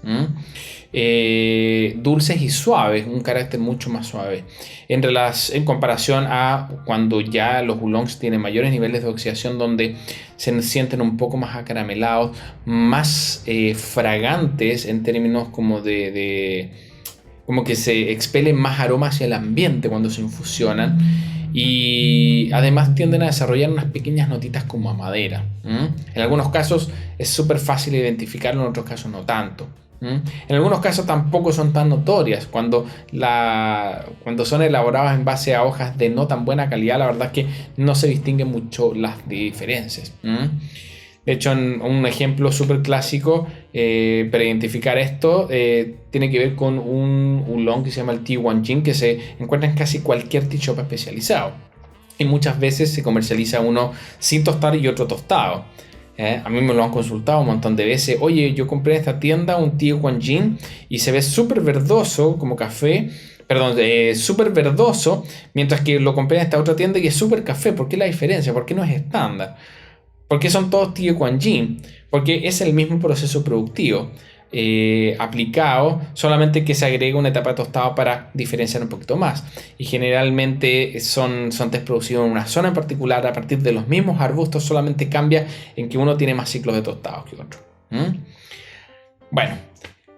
S1: Dulces y suaves, un carácter mucho más suave. En comparación a cuando ya los oolongs tienen mayores niveles de oxidación, donde se sienten un poco más acaramelados, más fragantes en términos como como que se expelen más aromas hacia el ambiente cuando se infusionan. Y además tienden a desarrollar unas pequeñas notitas como a madera. En algunos casos es súper fácil identificarlo, en otros casos no tanto. En algunos casos tampoco son tan notorias. Cuando son elaboradas en base a hojas de no tan buena calidad, la verdad es que no se distinguen mucho las diferencias. De hecho, un ejemplo súper clásico para identificar esto tiene que ver con un oolong que se llama el Tea Wanjin, que se encuentra en casi cualquier tea shop especializado. Y muchas veces se comercializa uno sin tostar y otro tostado. A mí me lo han consultado un montón de veces. Oye, yo compré en esta tienda un Tea Wanjin y se ve súper verdoso como café. Perdón, súper verdoso, mientras que lo compré en esta otra tienda y es súper café. ¿Por qué la diferencia? ¿Por qué no es estándar? ¿Por qué son todos Tea Wanjin? Porque es el mismo proceso productivo aplicado, solamente que se agrega una etapa de tostado para diferenciar un poquito más. Y generalmente son tés producidos en una zona en particular a partir de los mismos arbustos, solamente cambia en que uno tiene más ciclos de tostado que otro. Bueno,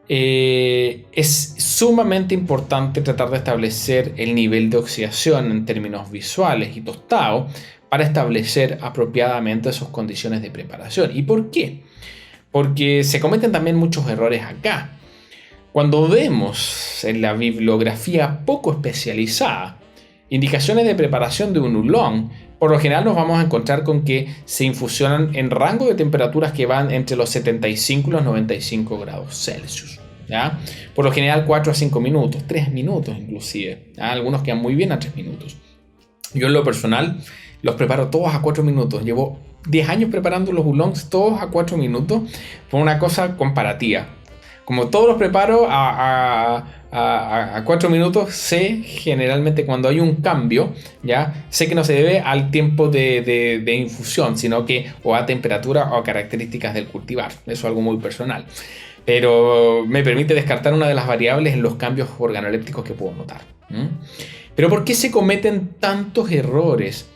S1: es sumamente importante tratar de establecer el nivel de oxidación en términos visuales y tostado para establecer apropiadamente sus condiciones de preparación. ¿Y por qué? Porque se cometen también muchos errores acá. Cuando vemos en la bibliografía poco especializada indicaciones de preparación de un oolong, por lo general nos vamos a encontrar con que se infusionan en rango de temperaturas que van entre los 75 y los 95 grados Celsius. ¿Ya? Por lo general 4 a 5 minutos, 3 minutos inclusive. ¿Ya? Algunos quedan muy bien a 3 minutos. Yo en lo personal los preparo todos a 4 minutos. Llevo 10 años preparando los oolongs todos a 4 minutos por una cosa comparativa. Como todos los preparo a 4 minutos, sé generalmente cuando hay un cambio, ya sé que no se debe al tiempo de infusión, sino que o a temperatura o a características del cultivar. Eso es algo muy personal. Pero me permite descartar una de las variables en los cambios organolépticos que puedo notar. Pero ¿por qué se cometen tantos errores?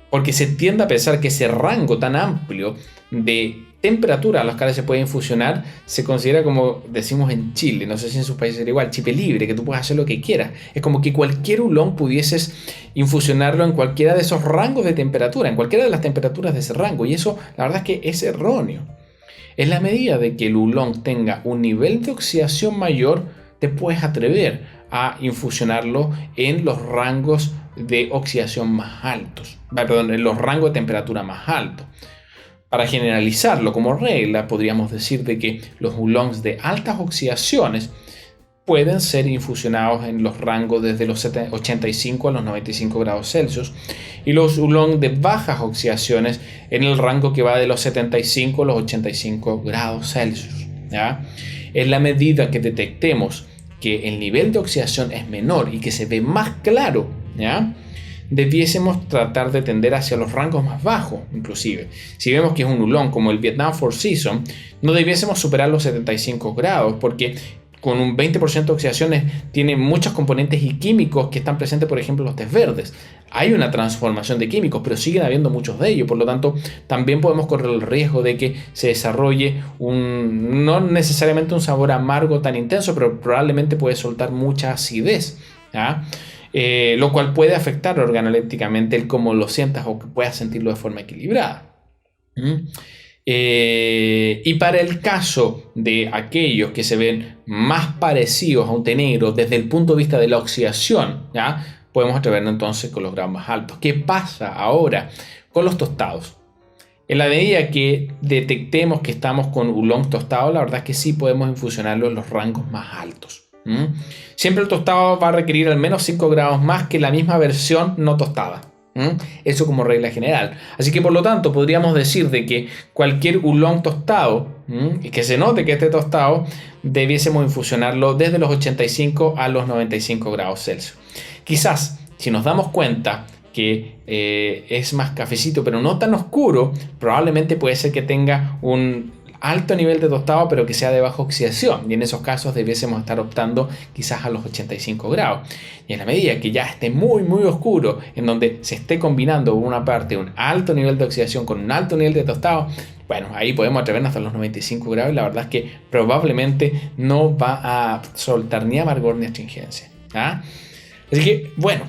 S1: Porque se tiende a pensar que ese rango tan amplio de temperatura a las cuales se puede infusionar se considera, como decimos en Chile, no sé si en sus países era igual, chip libre, que tú puedes hacer lo que quieras. Es como que cualquier oolong pudieses infusionarlo en cualquiera de esos rangos de temperatura, en cualquiera de las temperaturas de ese rango, y eso la verdad es que es erróneo. En la medida de que el oolong tenga un nivel de oxidación mayor, te puedes atrever a infusionarlo en los rangos de oxidación más altos, perdón, en los rangos de temperatura más altos. Para generalizarlo como regla, podríamos decir de que los oolongs de altas oxidaciones pueden ser infusionados en los rangos desde los 85 a los 95 grados Celsius y los oolongs de bajas oxidaciones en el rango que va de los 75 a los 85 grados Celsius. ¿Ya? En la medida que detectemos que el nivel de oxidación es menor y que se ve más claro, ¿ya?, debiésemos tratar de tender hacia los rangos más bajos. Inclusive, si vemos que es un oolong como el Vietnam Four Seasons, no debiésemos superar los 75 grados, porque con un 20% de oxidaciones tiene muchos componentes y químicos que están presentes, por ejemplo, en los tés verdes. Hay una transformación de químicos, pero siguen habiendo muchos de ellos. Por lo tanto, también podemos correr el riesgo de que se desarrolle no necesariamente un sabor amargo tan intenso, pero probablemente puede soltar mucha acidez, ¿ya? Lo cual puede afectar organolépticamente el cómo lo sientas o que puedas sentirlo de forma equilibrada. Y para el caso de aquellos que se ven más parecidos a un té negro desde el punto de vista de la oxidación, ¿ya? Podemos atrevernos entonces con los grados más altos. ¿Qué pasa ahora con los tostados? En la medida que detectemos que estamos con oolong tostado, la verdad es que sí podemos infusionarlo en los rangos más altos. Siempre el tostado va a requerir al menos 5 grados más que la misma versión no tostada. Eso como regla general. Así que por lo tanto podríamos decir de que cualquier oolong tostado, y que se note que esté tostado, debiésemos infusionarlo desde los 85 a los 95 grados Celsius. Quizás si nos damos cuenta que es más cafecito pero no tan oscuro, probablemente puede ser que tenga un alto nivel de tostado pero que sea de baja oxidación, y en esos casos debiésemos estar optando quizás a los 85 grados. Y en la medida que ya esté muy oscuro, en donde se esté combinando una parte un alto nivel de oxidación con un alto nivel de tostado, bueno, ahí podemos atrevernos hasta los 95 grados, y la verdad es que probablemente no va a soltar ni amargor ni astringencia, ¿ah? Así que bueno,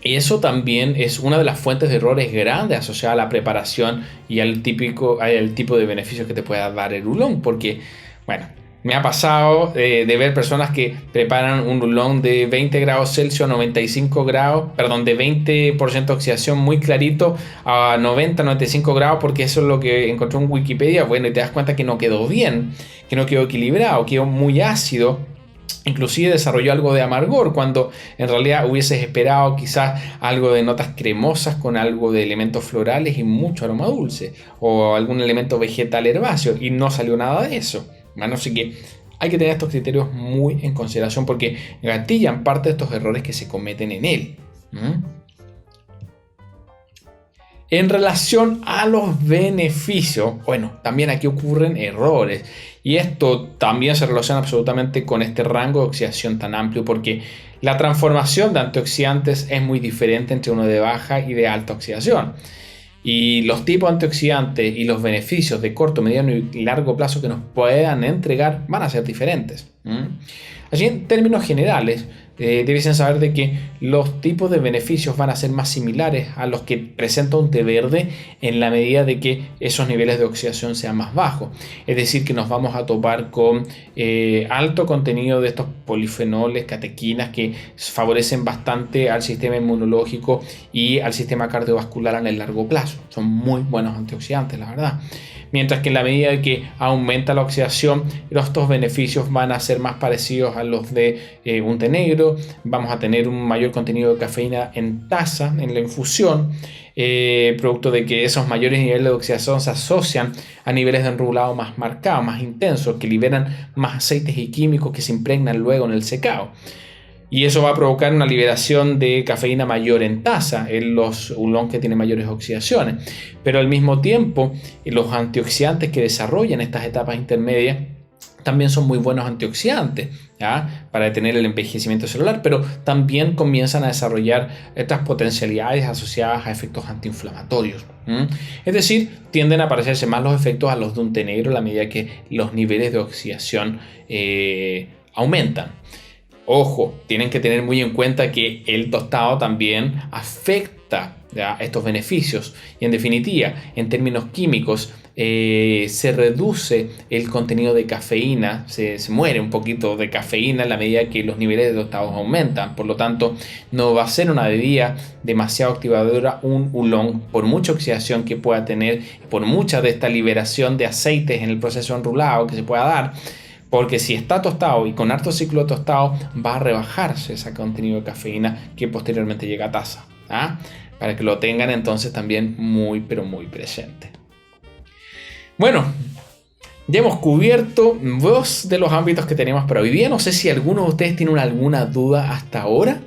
S1: eso también es una de las fuentes de errores grandes asociadas a la preparación y al tipo de beneficios que te pueda dar el oolong, porque, bueno, me ha pasado de ver personas que preparan un oolong de 20 grados Celsius a 95 grados, perdón, de 20% de oxidación muy clarito a 90-95 grados, porque eso es lo que encontré en Wikipedia. Bueno, y te das cuenta que no quedó bien, que no quedó equilibrado, quedó muy ácido. Inclusive desarrolló algo de amargor cuando en realidad hubieses esperado quizás algo de notas cremosas con algo de elementos florales y mucho aroma dulce, o algún elemento vegetal herbáceo, y no salió nada de eso. Bueno, así que hay que tener estos criterios muy en consideración porque gatillan parte de estos errores que se cometen en él. En relación a los beneficios, bueno, también aquí ocurren errores, y esto también se relaciona absolutamente con este rango de oxidación tan amplio, porque la transformación de antioxidantes es muy diferente entre uno de baja y de alta oxidación, y los tipos de antioxidantes y los beneficios de corto, mediano y largo plazo que nos puedan entregar van a ser diferentes. Así, en términos generales, debiesen saber de que los tipos de beneficios van a ser más similares a los que presenta un té verde en la medida de que esos niveles de oxidación sean más bajos. Es decir, que nos vamos a topar con alto contenido de estos polifenoles, catequinas, que favorecen bastante al sistema inmunológico y al sistema cardiovascular en el largo plazo. Son muy buenos antioxidantes, la verdad. Mientras que en la medida de que aumenta la oxidación, estos beneficios van a ser más parecidos a los de un té negro. Vamos a tener un mayor contenido de cafeína en taza, en la infusión, producto de que esos mayores niveles de oxidación se asocian a niveles de enrulado más marcados, más intensos, que liberan más aceites y químicos que se impregnan luego en el secado. Y eso va a provocar una liberación de cafeína mayor en taza en los oolong que tienen mayores oxidaciones. Pero al mismo tiempo, los antioxidantes que desarrollan estas etapas intermedias también son muy buenos antioxidantes, ¿ya? Para detener el envejecimiento celular, pero también comienzan a desarrollar estas potencialidades asociadas a efectos antiinflamatorios. Es decir, tienden a parecerse más los efectos a los de un té negro a la medida que los niveles de oxidación aumentan. Ojo, tienen que tener muy en cuenta que el tostado también afecta, ¿ya?, estos beneficios, y en definitiva, en términos químicos, se reduce el contenido de cafeína, se muere un poquito de cafeína en la medida que los niveles de tostados aumentan. Por lo tanto, no va a ser una bebida demasiado activadora un oolong, por mucha oxidación que pueda tener, por mucha de esta liberación de aceites en el proceso enrulado que se pueda dar. Porque si está tostado y con harto ciclo de tostado, va a rebajarse ese contenido de cafeína que posteriormente llega a taza, ¿ah? Para que lo tengan entonces también muy, pero muy presente. Bueno, ya hemos cubierto dos de los ámbitos que teníamos para hoy día. No sé si alguno de ustedes tiene alguna duda hasta ahora.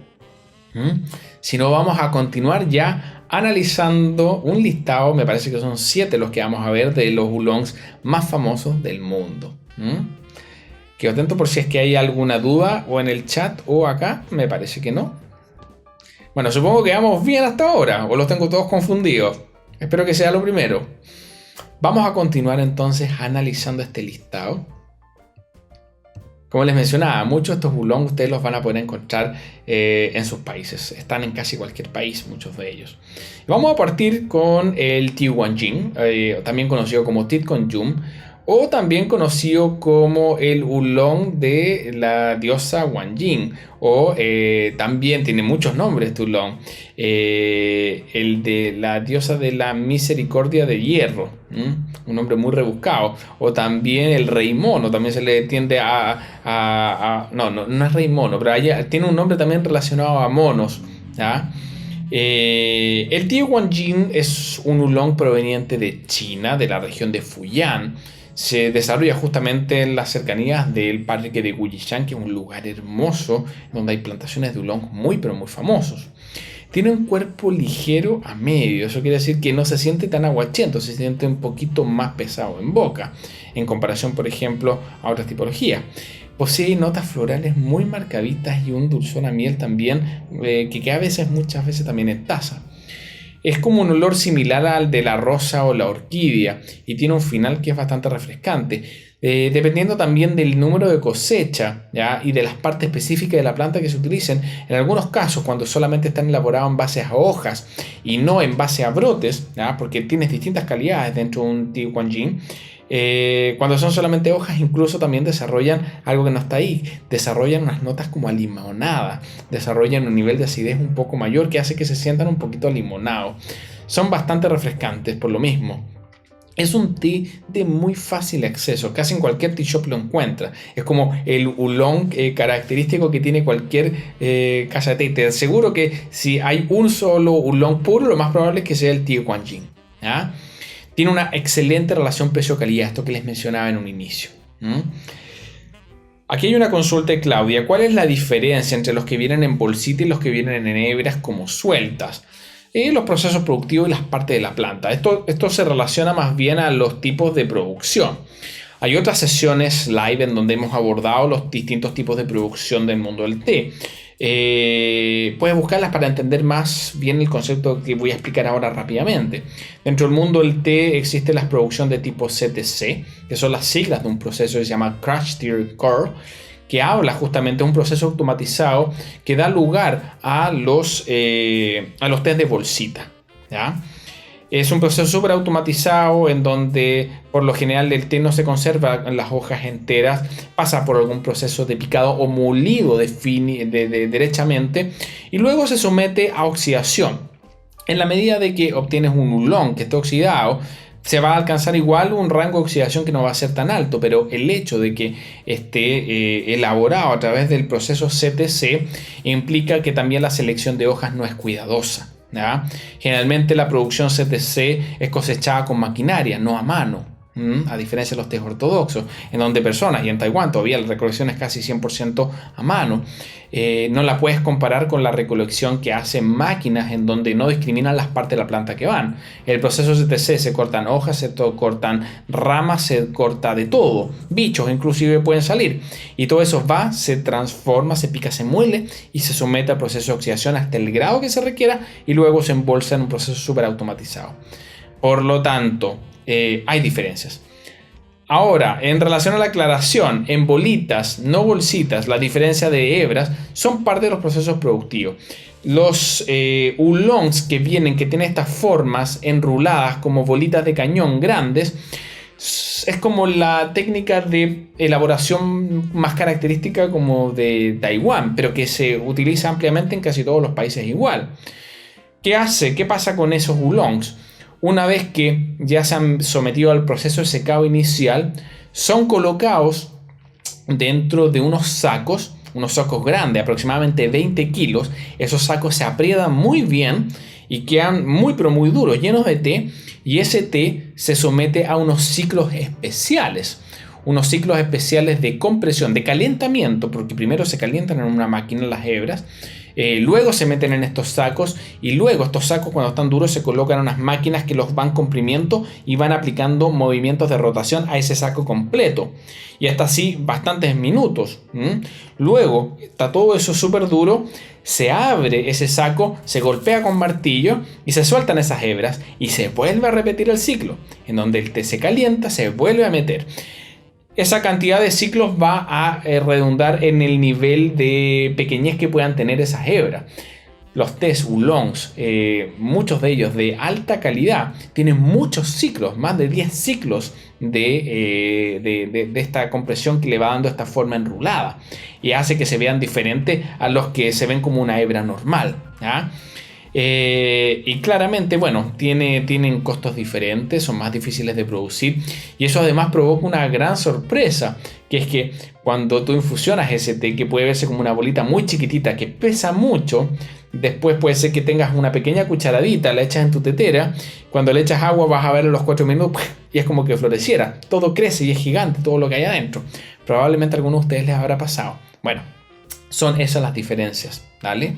S1: Si no, vamos a continuar ya analizando un listado, me parece que son 7 los que vamos a ver, de los oolongs más famosos del mundo. Quedo atento por si es que hay alguna duda o en el chat o acá. Me parece que no. Bueno, supongo que vamos bien hasta ahora, o los tengo todos confundidos. Espero que sea lo primero. Vamos a continuar entonces analizando este listado. Como les mencionaba, muchos de estos oolong ustedes los van a poder encontrar en sus países. Están en casi cualquier país, muchos de ellos. Vamos a partir con el Ti Guanyin, también conocido como Tit Kon Yum, o también conocido como el oolong de la diosa Guanyin, o también tiene muchos nombres este oolong, el de la diosa de la misericordia de hierro, un nombre muy rebuscado, o también el rey mono, también se le tiende no es rey mono, pero tiene un nombre también relacionado a monos, ¿ya? El Ti Guanyin es un oolong proveniente de China, de la región de Fujian. Se desarrolla justamente en las cercanías del parque de Guyishan, que es un lugar hermoso donde hay plantaciones de oolong muy pero muy famosos. Tiene un cuerpo ligero a medio, eso quiere decir que no se siente tan aguachento, se siente un poquito más pesado en boca, en comparación por ejemplo a otras tipologías. Posee notas florales muy marcaditas y un dulzor a miel también, que a veces, muchas veces también en taza. Es como un olor similar al de la rosa o la orquídea y tiene un final que es bastante refrescante. Dependiendo también del número de cosecha, ¿ya? Y de las partes específicas de la planta que se utilicen, en algunos casos cuando solamente están elaborados en base a hojas y no en base a brotes, ¿ya? Porque tienes distintas calidades dentro de un Ti Guanyin. Cuando son solamente hojas, incluso también desarrollan algo que no está ahí, desarrollan unas notas como a limonada, desarrollan un nivel de acidez un poco mayor que hace que se sientan un poquito limonados. Son bastante refrescantes por lo mismo. Es un té de muy fácil acceso, casi en cualquier tea shop lo encuentra. Es como el oolong característico que tiene cualquier casa de té. Te aseguro que si hay un solo oolong puro, lo más probable es que sea el Ti Guanyin, ¿ya? Tiene una excelente relación precio-calidad, esto que les mencionaba en un inicio. Aquí hay una consulta de Claudia. ¿Cuál es la diferencia entre los que vienen en bolsita y los que vienen en hebras como sueltas? Los procesos productivos y las partes de la planta. Esto se relaciona más bien a los tipos de producción. Hay otras sesiones live en donde hemos abordado los distintos tipos de producción del mundo del té. Puedes buscarlas para entender más bien el concepto que voy a explicar ahora rápidamente. Dentro del mundo del té existe la producción de tipo CTC, que son las siglas de un proceso que se llama Crush Tier Core, que habla justamente de un proceso automatizado que da lugar a los tés de bolsita, ¿ya? Es un proceso súper automatizado en donde por lo general el té no se conserva en las hojas enteras, pasa por algún proceso de picado o molido derechamente y luego se somete a oxidación. En la medida de que obtienes un oolong que esté oxidado, se va a alcanzar igual un rango de oxidación que no va a ser tan alto, pero el hecho de que esté elaborado a través del proceso CTC implica que también la selección de hojas no es cuidadosa, ¿ya? Generalmente la producción CTC es cosechada con maquinaria, no a mano, a diferencia de los tés ortodoxos, en donde personas, y en Taiwán todavía la recolección es casi 100% a mano. No la puedes comparar con la recolección que hacen máquinas en donde no discriminan las partes de la planta que van. En el proceso CTC se cortan hojas, se cortan ramas, se corta de todo, bichos inclusive pueden salir, y todo eso va, se transforma, se pica, se muele y se somete al proceso de oxidación hasta el grado que se requiera y luego se embolsa en un proceso súper automatizado. Por lo tanto, hay diferencias. Ahora, en relación a la aclaración, en bolitas, no bolsitas, la diferencia de hebras son parte de los procesos productivos. Los oolongs que tienen estas formas enruladas como bolitas de cañón grandes, es como la técnica de elaboración más característica como de Taiwán, pero que se utiliza ampliamente en casi todos los países igual. ¿Qué pasa con esos oolongs? Una vez que ya se han sometido al proceso de secado inicial, son colocados dentro de unos sacos grandes, aproximadamente 20 kilos. Esos sacos se aprietan muy bien y quedan muy pero muy duros, llenos de té, y ese té se somete a unos ciclos especiales de compresión, de calentamiento, porque primero se calientan en una máquina las hebras, Luego se meten en estos sacos y luego estos sacos cuando están duros se colocan en unas máquinas que los van comprimiendo y van aplicando movimientos de rotación a ese saco completo. Y hasta así bastantes minutos. Luego está todo eso súper duro, se abre ese saco, se golpea con martillo y se sueltan esas hebras y se vuelve a repetir el ciclo. En donde el té se calienta, se vuelve a meter. Esa cantidad de ciclos va a redundar en el nivel de pequeñez que puedan tener esas hebras. Los tés oolongs, muchos de ellos de alta calidad, tienen muchos ciclos, más de 10 ciclos de esta compresión que le va dando esta forma enrulada y hace que se vean diferentes a los que se ven como una hebra normal, ¿ya? Y claramente, bueno, tienen costos diferentes, son más difíciles de producir y eso además provoca una gran sorpresa, que es que cuando tú infusionas ese té, que puede verse como una bolita muy chiquitita que pesa mucho, después puede ser que tengas una pequeña cucharadita, la echas en tu tetera, cuando le echas agua vas a ver a los 4 minutos y es como que floreciera, todo crece y es gigante todo lo que hay adentro. Probablemente a algunos de ustedes les habrá pasado. Bueno, son esas las diferencias, ¿vale?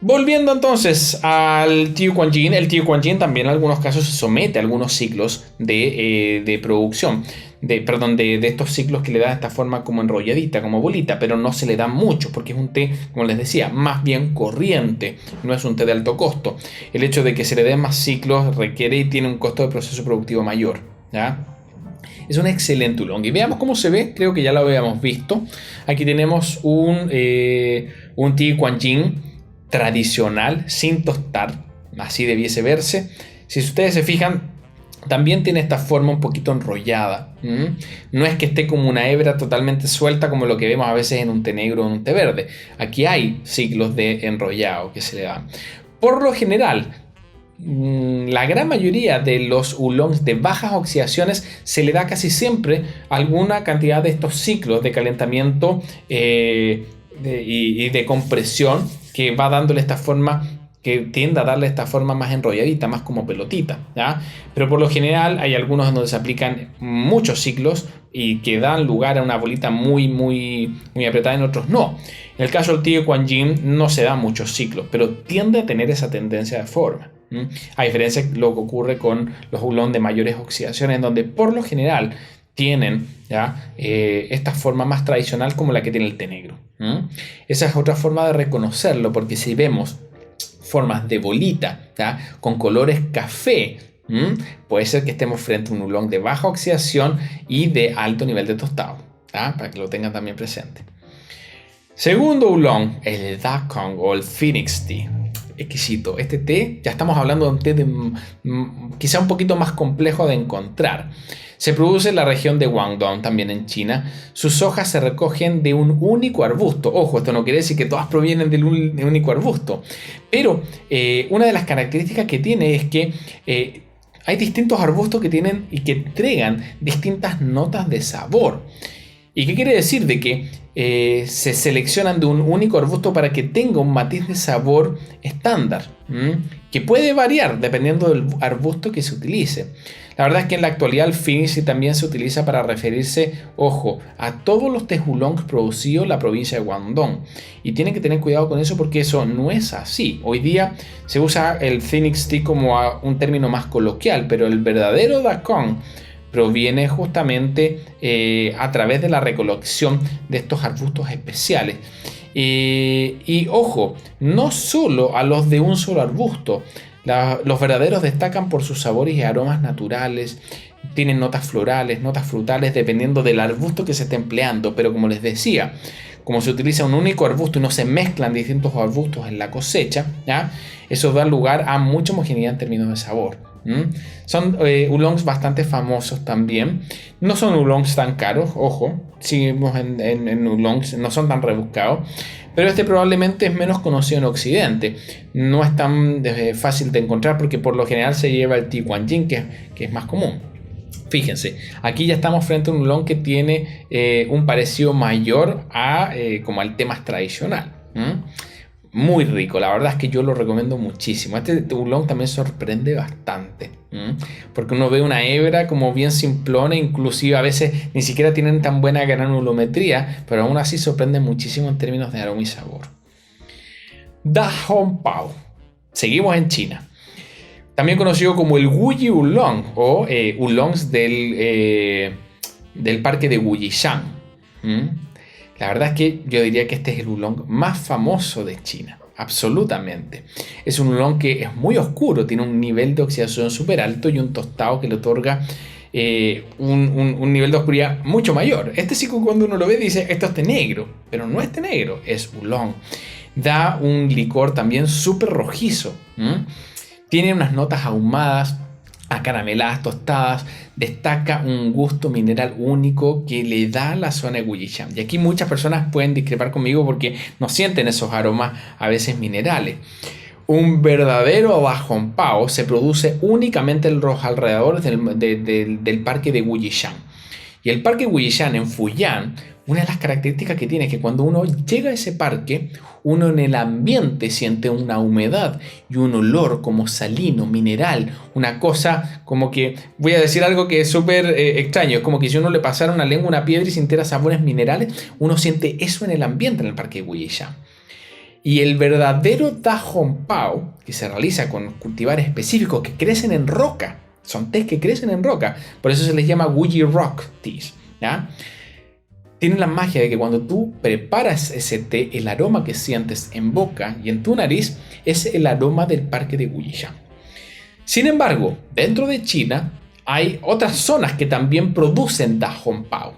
S1: Volviendo entonces al Thieu Quang Dinh, el Thieu Quang Dinh también en algunos casos se somete a algunos ciclos de producción, de estos ciclos que le dan esta forma como enrolladita, como bolita, pero no se le dan mucho porque es un té, como les decía, más bien corriente, no es un té de alto costo. El hecho de que se le den más ciclos requiere y tiene un costo de proceso productivo mayor, ¿ya? Es un excelente oolong. Y veamos cómo se ve, creo que ya lo habíamos visto. Aquí tenemos un Thieu Quang Dinh tradicional, sin tostar, así debiese verse. Si ustedes se fijan, también tiene esta forma un poquito enrollada. No es que esté como una hebra totalmente suelta como lo que vemos a veces en un té negro o en un té verde. Aquí hay ciclos de enrollado que se le dan. Por lo general, la gran mayoría de los oolongs de bajas oxidaciones se le da casi siempre alguna cantidad de estos ciclos de calentamiento y de compresión que va dándole esta forma, que tiende a darle esta forma más enrolladita, más como pelotita, ¿ya? Pero por lo general hay algunos donde se aplican muchos ciclos y que dan lugar a una bolita muy apretada, en otros no. En el caso del Thieu Quang Dinh no se da muchos ciclos, pero tiende a tener esa tendencia de forma. A diferencia de lo que ocurre con los oolong de mayores oxidaciones, donde por lo general tienen ¿ya? Esta forma más tradicional como la que tiene el té negro. Esa es otra forma de reconocerlo, porque si vemos formas de bolita ¿ya? Con colores café, puede ser que estemos frente a un oolong de baja oxidación y de alto nivel de tostado, ¿ya? Para que lo tengan también presente. Segundo oolong, el Dakong o el Phoenix Tea. Exquisito. Este té, ya estamos hablando de un té quizá un poquito más complejo de encontrar. Se produce en la región de Guangdong, también en China. Sus hojas se recogen de un único arbusto. Ojo, esto no quiere decir que todas provienen de un único arbusto. Pero una de las características que tiene es que hay distintos arbustos que tienen y que entregan distintas notas de sabor. ¿Y qué quiere decir? De que se seleccionan de un único arbusto para que tenga un matiz de sabor estándar, que puede variar dependiendo del arbusto que se utilice. La verdad es que en la actualidad el Phoenix también se utiliza para referirse, ojo, a todos los tés oolongs producidos en la provincia de Guangdong. Y tienen que tener cuidado con eso porque eso no es así. Hoy día se usa el Phoenix Tea como un término más coloquial, pero el verdadero Dakong proviene justamente a través de la recolección de estos arbustos especiales. Y ojo, no solo a los de un solo arbusto. Los verdaderos destacan por sus sabores y aromas naturales. Tienen notas florales, notas frutales, dependiendo del arbusto que se esté empleando. Pero como les decía, como se utiliza un único arbusto y no se mezclan distintos arbustos en la cosecha, ¿ya? Eso da lugar a mucha homogeneidad en términos de sabor. Son oolongs bastante famosos también. No son oolongs tan caros, ojo. Seguimos en oolongs, no son tan rebuscados. Pero este probablemente es menos conocido en Occidente. No es tan fácil de encontrar porque por lo general se lleva el Thieu Quang Dinh, que es más común. Fíjense, aquí ya estamos frente a un oolong que tiene un parecido mayor como al té más tradicional. Muy rico, la verdad es que yo lo recomiendo muchísimo. Este oolong también sorprende bastante, porque uno ve una hebra como bien simplona, inclusive a veces ni siquiera tienen tan buena granulometría, pero aún así sorprende muchísimo en términos de aroma y sabor. Da Hong Pao. Seguimos en China. También conocido como el Wuyi Oolong o oolongs del parque de Wuyishan. La verdad es que yo diría que este es el oolong más famoso de China. Absolutamente. Es un oolong que es muy oscuro, tiene un nivel de oxidación súper alto y un tostado que le otorga un nivel de oscuridad mucho mayor. Este sí, cuando uno lo ve dice, esto es té negro, pero no es té negro, es oolong. Da un licor también súper rojizo. Tiene unas notas ahumadas, acarameladas, tostadas. Destaca un gusto mineral único que le da a la zona de Wuyishan. Y aquí muchas personas pueden discrepar conmigo porque no sienten esos aromas a veces minerales. Un verdadero Da Hong Pao se produce únicamente en los alrededores del parque de Wuyishan. Y el parque Wuyishan en Fujian, una de las características que tiene es que cuando uno llega a ese parque, uno en el ambiente siente una humedad y un olor como salino, mineral, una cosa como que, voy a decir algo que es súper extraño, es como que si uno le pasara una lengua a una piedra y sintiera sabores minerales, uno siente eso en el ambiente en el parque Wuyishan. Y el verdadero Da Hong Pao, que se realiza con cultivares específicos que crecen en roca, son tés que crecen en roca, por eso se les llama Wuyi Rock Teas, ¿ya? Tienen la magia de que cuando tú preparas ese té, el aroma que sientes en boca y en tu nariz es el aroma del parque de Wuyishan. Sin embargo, dentro de China hay otras zonas que también producen Da Hong Pao.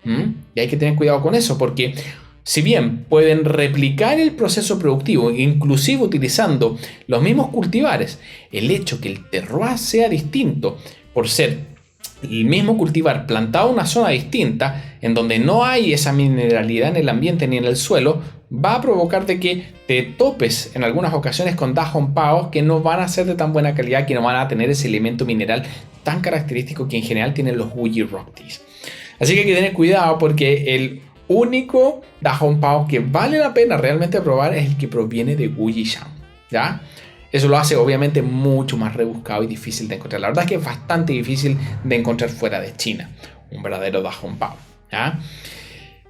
S1: Y hay que tener cuidado con eso porque si bien pueden replicar el proceso productivo, inclusive utilizando los mismos cultivares, el hecho que el terroir sea distinto por ser el mismo cultivar plantado en una zona distinta, en donde no hay esa mineralidad en el ambiente ni en el suelo, va a provocar de que te topes en algunas ocasiones con Da Hong Pao que no van a ser de tan buena calidad, que no van a tener ese elemento mineral tan característico que en general tienen los Wuyi Rock Teas. Así que hay que tener cuidado porque el único Da Hong Pao que vale la pena realmente probar es el que proviene de Wuyishan, ¿ya? Eso lo hace obviamente mucho más rebuscado y difícil de encontrar. La verdad es que es bastante difícil de encontrar fuera de China un verdadero Da Hong Pao, ¿ya?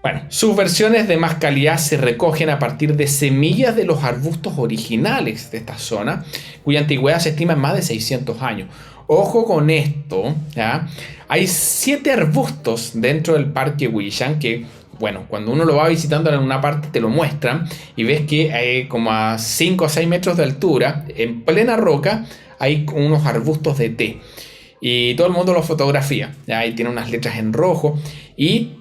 S1: Bueno, sus versiones de más calidad se recogen a partir de semillas de los arbustos originales de esta zona, cuya antigüedad se estima en más de 600 años. Ojo con esto, ¿ya? Hay 7 arbustos dentro del parque Wuyishan que, bueno, cuando uno lo va visitando en una parte te lo muestran y ves que hay como a 5 o 6 metros de altura, en plena roca, hay unos arbustos de té. Y todo el mundo los fotografía, ¿ya? Y tiene unas letras en rojo y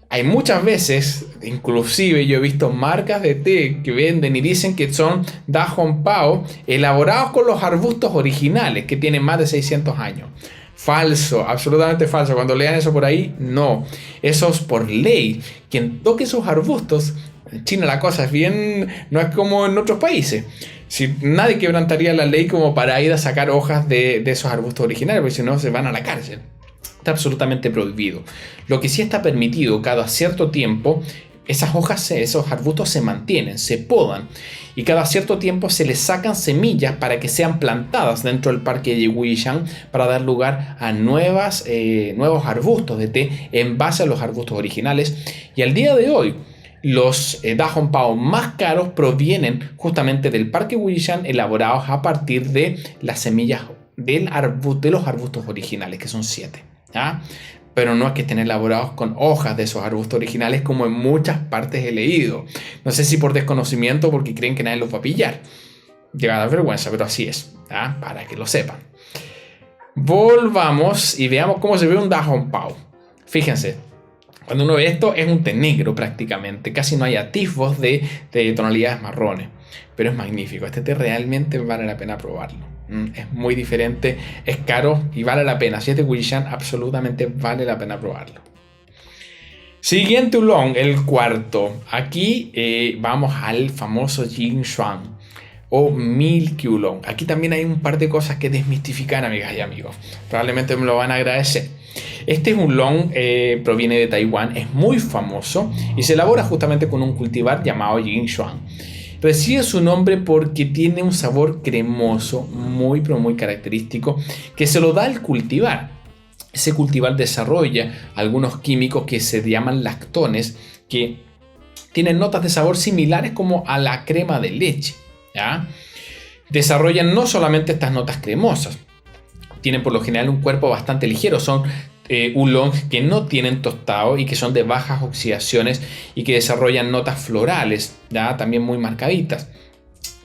S1: hay muchas veces, inclusive yo he visto marcas de té que venden y dicen que son Da Hong Pao elaborados con los arbustos originales que tienen más de 600 años. Falso, absolutamente falso. Cuando lean eso por ahí, no. Eso es por ley. Quien toque esos arbustos, en China la cosa es bien, no es como en otros países. Si nadie quebrantaría la ley como para ir a sacar hojas de esos arbustos originales, porque si no se van a la cárcel. Está absolutamente prohibido. Lo que sí está permitido cada cierto tiempo, esas hojas, esos arbustos se mantienen, se podan y cada cierto tiempo se les sacan semillas para que sean plantadas dentro del parque de Wuyishan para dar lugar a nuevos arbustos de té en base a los arbustos originales. Y al día de hoy, los Da Hong Pao más caros provienen justamente del parque Wuyishan elaborados a partir de las semillas de los arbustos originales, que son 7. ¿Ah? Pero no es que estén elaborados con hojas de esos arbustos originales como en muchas partes he leído. No sé si por desconocimiento o porque creen que nadie los va a pillar. Llega a dar vergüenza, pero así es, ¿ah? Para que lo sepan. Volvamos y veamos cómo se ve un Da Hong Pao. Fíjense, cuando uno ve esto es un té negro prácticamente. Casi no hay atisbos de tonalidades marrones. Pero es magnífico. Este té realmente vale la pena probarlo. Es muy diferente, es caro y vale la pena. Si es de Wuyishan, absolutamente vale la pena probarlo. Siguiente oolong, el cuarto. Aquí vamos al famoso Jinshuang o Milky Oolong. Aquí también hay un par de cosas que desmistificar, amigas y amigos. Probablemente me lo van a agradecer. Este oolong proviene de Taiwán, es muy famoso y se elabora justamente con un cultivar llamado Jinshuang. Recibe su nombre porque tiene un sabor cremoso muy pero muy característico que se lo da al cultivar. Ese cultivar desarrolla algunos químicos que se llaman lactones que tienen notas de sabor similares como a la crema de leche. ¿ya? Desarrollan no solamente estas notas cremosas, tienen por lo general un cuerpo bastante ligero, son oolongs que no tienen tostado y que son de bajas oxidaciones y que desarrollan notas florales, ¿ya? También muy marcaditas,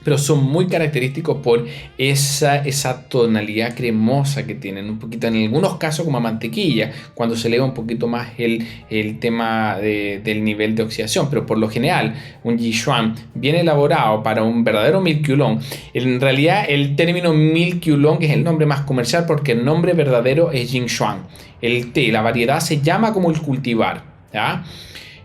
S1: pero son muy característicos por esa tonalidad cremosa que tienen, un poquito en algunos casos como a mantequilla, cuando se eleva un poquito más el tema del nivel de oxidación, pero por lo general un Yichuan bien elaborado para un verdadero Milky Oolong. En realidad el término Milky Oolong es el nombre más comercial porque el nombre verdadero es Yinchuan. El té, la variedad se llama como el cultivar, ¿ya?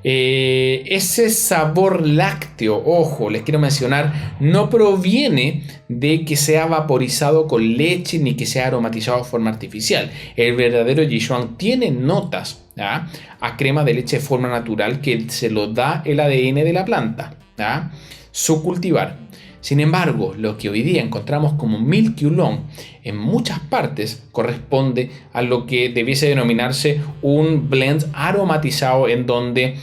S1: Ese sabor lácteo, ojo, les quiero mencionar, no proviene de que sea vaporizado con leche ni que sea aromatizado de forma artificial. El verdadero Yichuan tiene notas, ¿ya?, a crema de leche de forma natural que se lo da el ADN de la planta, ¿ya?, su cultivar. Sin embargo, lo que hoy día encontramos como Milky Oolong en muchas partes corresponde a lo que debiese denominarse un blend aromatizado, en donde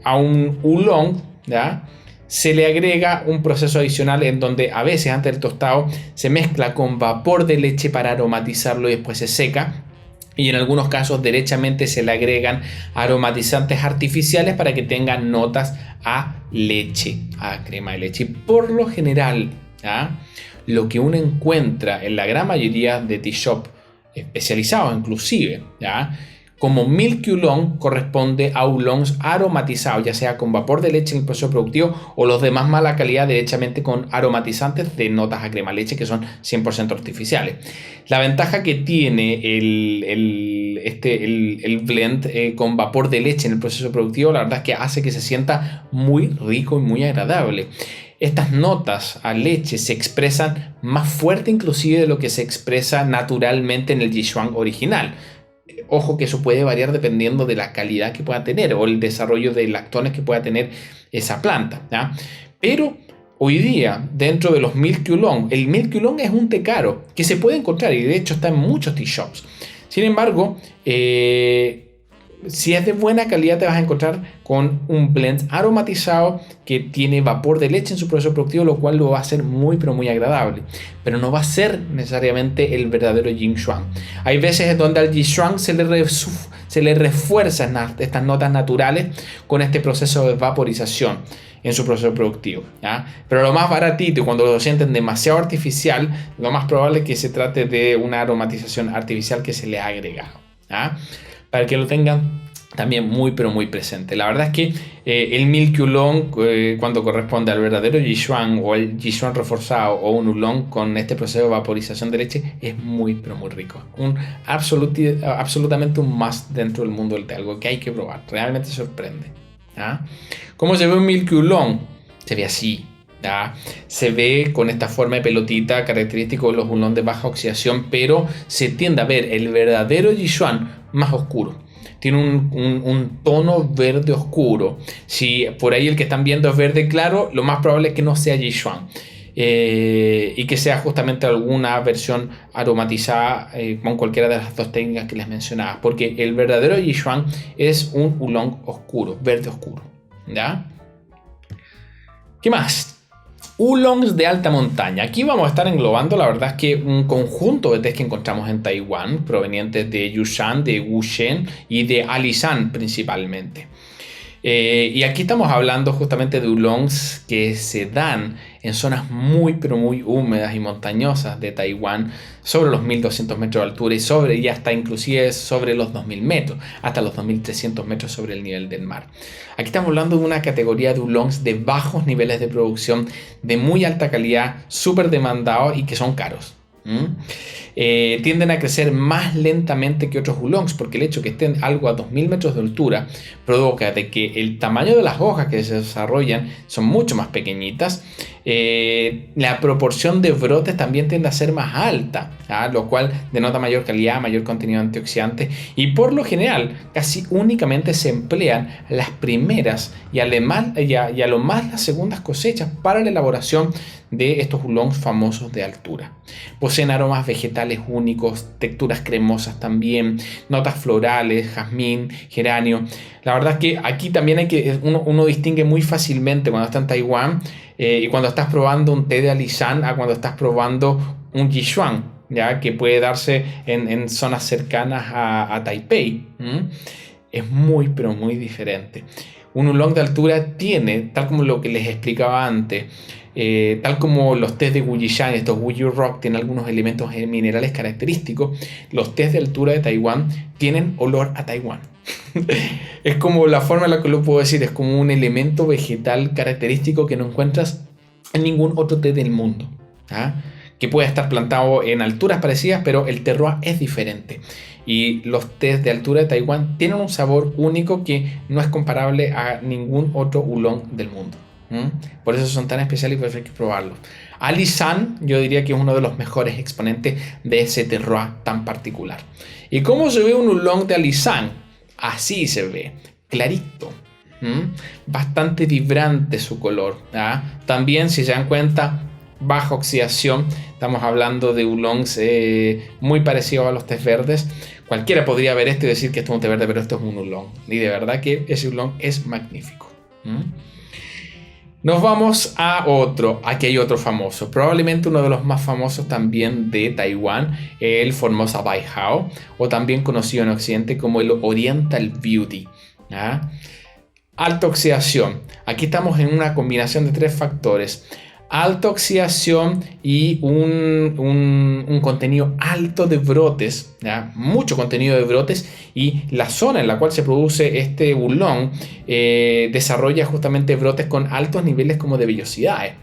S1: a un oolong, ¿ya?, se le agrega un proceso adicional en donde a veces antes del tostado se mezcla con vapor de leche para aromatizarlo y después se seca. Y en algunos casos derechamente se le agregan aromatizantes artificiales para que tengan notas a leche, a crema de leche. Y por lo general, ¿ya?, lo que uno encuentra en la gran mayoría de tea shop especializados inclusive, ¿ya?, como Milky Oolong corresponde a oolongs aromatizados, ya sea con vapor de leche en el proceso productivo o los de más mala calidad derechamente con aromatizantes de notas a crema de leche que son 100% artificiales. La ventaja que tiene el blend con vapor de leche en el proceso productivo, la verdad es que hace que se sienta muy rico y muy agradable. Estas notas a leche se expresan más fuerte inclusive de lo que se expresa naturalmente en el Yichuan original. Ojo que eso puede variar dependiendo de la calidad que pueda tener o el desarrollo de lactones que pueda tener esa planta, ¿ya? Pero hoy día, dentro de los Milky Oolong, el Milky Oolong es un té caro que se puede encontrar y de hecho está en muchos tea shops. Sin embargo, si es de buena calidad te vas a encontrar con un blend aromatizado que tiene vapor de leche en su proceso productivo, lo cual lo va a hacer muy pero muy agradable, pero no va a ser necesariamente el verdadero Yichuan. Hay veces en donde al Yichuan se le refuerzan estas notas naturales con este proceso de vaporización en su proceso productivo, ¿ya? Pero lo más baratito y cuando lo sienten demasiado artificial, lo más probable es que se trate de una aromatización artificial que se le ha agregado, ¿ya?, para que lo tengan también muy pero muy presente. La verdad es que el Milky Oolong, cuando corresponde al verdadero Yichuan o el Yichuan reforzado o un oolong con este proceso de vaporización de leche, es muy pero muy rico. Absolutamente un must dentro del mundo del té, algo que hay que probar, realmente sorprende, ¿ya? ¿Cómo se ve un Milky Oolong? Se ve así, ¿ya? Se ve con esta forma de pelotita característico de los oolong de baja oxidación, pero se tiende a ver el verdadero Yichuan más oscuro. Tiene un tono verde oscuro. Si por ahí el que están viendo es verde claro, lo más probable es que no sea Yichuan. Y que sea justamente alguna versión aromatizada con cualquiera de las dos técnicas que les mencionaba. Porque el verdadero Yichuan es un oolong oscuro, verde oscuro, ¿ya? ¿Qué más? Oolongs de alta montaña. Aquí vamos a estar englobando, la verdad es que un conjunto de tés que encontramos en Taiwán, provenientes de Yushan, de Wushen y de Alishan principalmente. Y aquí estamos hablando justamente de oolongs que se dan en zonas muy pero muy húmedas y montañosas de Taiwán, sobre los 1200 metros de altura y hasta inclusive sobre los 2000 metros, hasta los 2300 metros sobre el nivel del mar. Aquí estamos hablando de una categoría de oolongs de bajos niveles de producción, de muy alta calidad, súper demandados y que son caros. Tienden a crecer más lentamente que otros oolongs porque el hecho de que estén algo a 2000 metros de altura provoca de que el tamaño de las hojas que se desarrollan son mucho más pequeñitas. La proporción de brotes también tiende a ser más alta, ¿ah? Lo cual denota mayor calidad, mayor contenido antioxidante y por lo general casi únicamente se emplean las primeras y a lo más las segundas cosechas para la elaboración de estos oolongs famosos de altura. Poseen aromas vegetales minerales únicos, texturas cremosas también, notas florales, jazmín, geranio. La verdad es que aquí también uno distingue muy fácilmente cuando está en Taiwán y cuando estás probando un té de Alishan a cuando estás probando un Yichuan, ¿ya? Que puede darse en zonas cercanas a Taipei. Es muy, pero muy diferente. Un oolong de altura tiene, tal como lo que les explicaba antes, tal como los tés de Wuyishan, estos Wuyu Rock, tienen algunos elementos minerales característicos, los tés de altura de Taiwán tienen olor a Taiwán. Es como la forma en la que lo puedo decir, es como un elemento vegetal característico que no encuentras en ningún otro té del mundo. ¿Ah? Que puede estar plantado en alturas parecidas, pero el terroir es diferente. Y los tés de altura de Taiwán tienen un sabor único que no es comparable a ningún otro oolong del mundo. Por eso son tan especiales y por eso hay que probarlos. Alishan yo diría que es uno de los mejores exponentes de ese terroir tan particular. ¿Y cómo se ve un oolong de Alishan? Así se ve, clarito. Bastante vibrante su color. También, si se dan cuenta, baja oxidación. Estamos hablando de oolongs muy parecidos a los tés verdes. Cualquiera podría ver esto y decir que esto es un té verde, pero esto es un oolong. Y de verdad que ese oolong es magnífico. Nos vamos a otro. Aquí hay otro famoso. Probablemente uno de los más famosos también de Taiwán. El Formosa Baihao. O también conocido en Occidente como el Oriental Beauty. Alta oxidación. Aquí estamos en una combinación de tres factores. Alta oxidación y un contenido alto de brotes, ¿ya? Mucho contenido de brotes, y la zona en la cual se produce este oolong desarrolla justamente brotes con altos niveles como de vellosidades.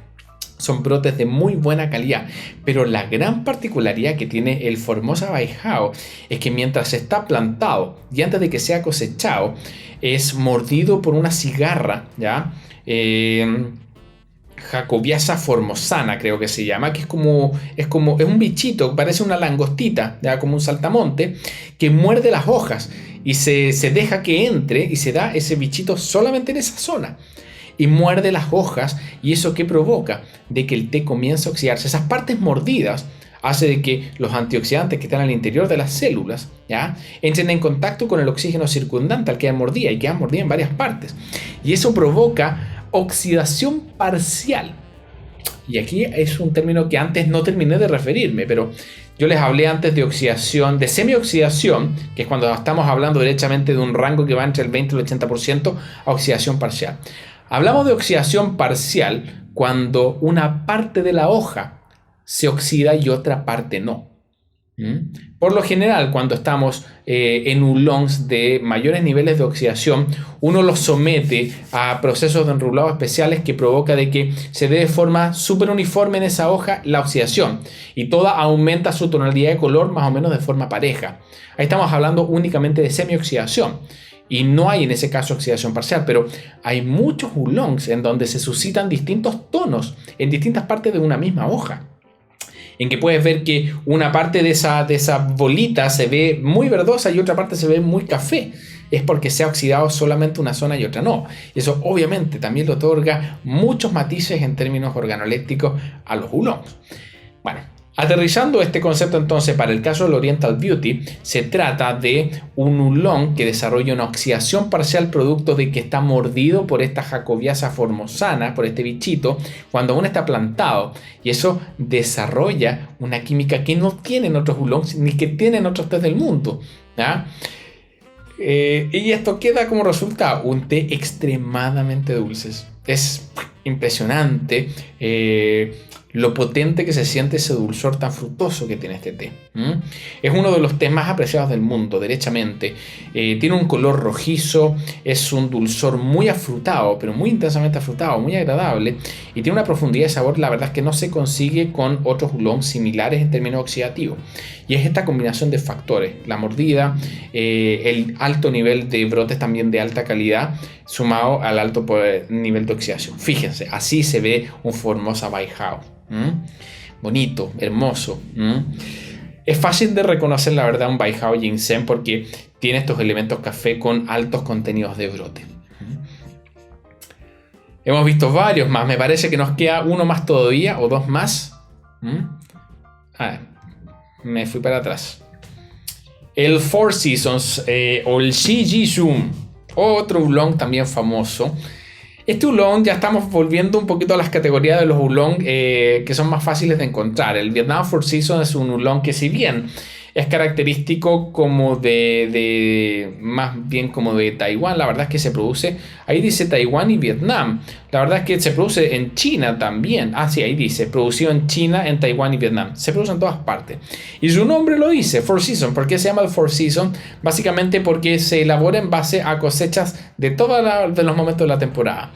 S1: Son brotes de muy buena calidad, pero la gran particularidad que tiene el Formosa Baihao es que mientras está plantado y antes de que sea cosechado es mordido por una cigarra, ¿ya? Jacobiasa formosana, creo que se llama, que es un bichito, parece una langostita, ya, como un saltamonte, que muerde las hojas y se deja que entre y se da ese bichito solamente en esa zona. Y muerde las hojas, y eso ¿qué provoca? De que el té comienza a oxidarse. Esas partes mordidas hace de que los antioxidantes que están al interior de las células, ¿ya?, entren en contacto con el oxígeno circundante al que mordía, y quedan mordidas en varias partes. Y eso provoca oxidación parcial. Y aquí es un término que antes no terminé de referirme, pero yo les hablé antes de oxidación, de semioxidación, que es cuando estamos hablando derechamente de un rango que va entre el 20 y el 80%, a oxidación parcial. Hablamos de oxidación parcial cuando una parte de la hoja se oxida y otra parte no. Por lo general, cuando estamos en oolongs de mayores niveles de oxidación, uno los somete a procesos de enrulado especiales que provoca de que se dé de forma súper uniforme en esa hoja la oxidación, y toda aumenta su tonalidad de color más o menos de forma pareja. Ahí estamos hablando únicamente de semioxidación. Y no hay en ese caso oxidación parcial, pero hay muchos oolongs en donde se suscitan distintos tonos en distintas partes de una misma hoja, en que puedes ver que una parte de esa bolita se ve muy verdosa y otra parte se ve muy café. Es porque se ha oxidado solamente una zona y otra no. Y eso obviamente también le otorga muchos matices en términos organolépticos a los oolongs. Bueno, aterrizando este concepto entonces para el caso del Oriental Beauty, se trata de un oolong que desarrolla una oxidación parcial producto de que está mordido por esta Jacobiasa formosana, por este bichito, cuando aún está plantado, y eso desarrolla una química que no tienen otros oolongs ni que tienen otros tés del mundo, ¿ya? Y esto queda como resultado un té extremadamente dulce. Es impresionante lo potente que se siente ese dulzor tan fructoso que tiene este té. Es uno de los tés más apreciados del mundo, derechamente. Tiene un color rojizo, es un dulzor muy afrutado, pero muy intensamente afrutado, muy agradable, y tiene una profundidad de sabor, la verdad es que no se consigue con otros oolongs similares en términos oxidativos. Y es esta combinación de factores, la mordida, el alto nivel de brotes también de alta calidad, sumado al alto nivel de oxidación. Fíjense, así se ve un Formosa Baihao. Bonito, hermoso. Es fácil de reconocer, la verdad, un Baihao Ginseng porque tiene estos elementos café con altos contenidos de brote. Hemos visto varios más, me parece que nos queda uno más todavía o dos más. me fui para atrás. El Four Seasons o el Shijizum, otro oolong también famoso. Este oolong ya estamos volviendo un poquito a las categorías de los oolong que son más fáciles de encontrar. El Vietnam Four Seasons es un oolong que, si bien es característico como más bien como de Taiwán, la verdad es que se produce, ahí dice Taiwán y Vietnam, la verdad es que se produce en China también. Sí, ahí dice, producido en China, en Taiwán y Vietnam, se produce en todas partes. Y su nombre lo dice, Four Seasons. ¿Por qué se llama el Four Seasons? Básicamente porque se elabora en base a cosechas de todos los momentos de la temporada.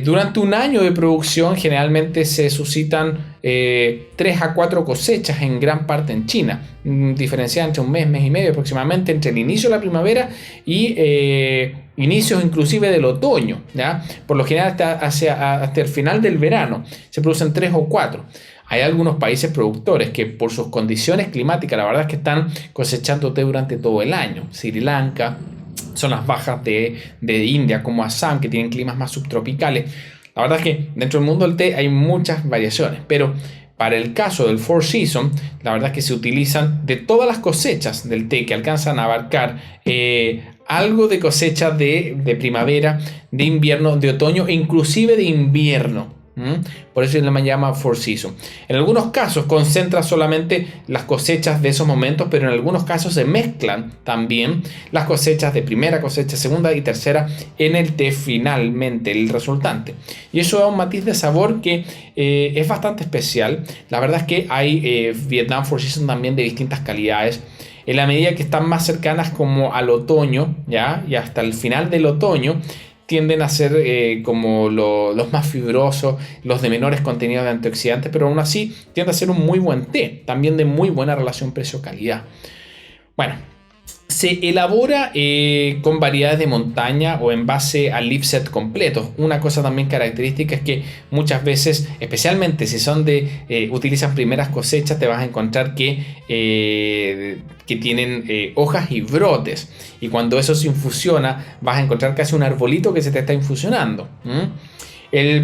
S1: Durante un año de producción generalmente se suscitan 3 a 4 cosechas en gran parte en China, diferenciadas entre un mes y medio aproximadamente entre el inicio de la primavera y inicios inclusive del otoño, ¿ya? Por lo general hasta el final del verano se producen 3 o 4. Hay algunos países productores que, por sus condiciones climáticas, la verdad es que están cosechando té durante todo el año. Sri Lanka, zonas bajas de India como Assam, que tienen climas más subtropicales. La verdad es que dentro del mundo del té hay muchas variaciones, pero para el caso del Four Seasons, la verdad es que se utilizan de todas las cosechas del té que alcanzan a abarcar algo de cosecha de primavera, de invierno, de otoño e inclusive de invierno. Por eso se le llama Four Seasons. En algunos casos concentra solamente las cosechas de esos momentos, pero en algunos casos se mezclan también las cosechas de primera cosecha, segunda y tercera en el té finalmente, el resultante. Y eso da un matiz de sabor que es bastante especial. La verdad es que hay Vietnam Four Seasons también de distintas calidades. En la medida que están más cercanas como al otoño, ¿ya? Y hasta el final del otoño, tienden a ser como los más fibrosos, los de menores contenidos de antioxidantes, pero aún así tiende a ser un muy buen té, también de muy buena relación precio-calidad. Bueno, se elabora con variedades de montaña o en base a leaf set completos. Una cosa también característica es que muchas veces, especialmente si son utilizan primeras cosechas, te vas a encontrar que tienen hojas y brotes. Y cuando eso se infusiona, vas a encontrar casi un arbolito que se te está infusionando.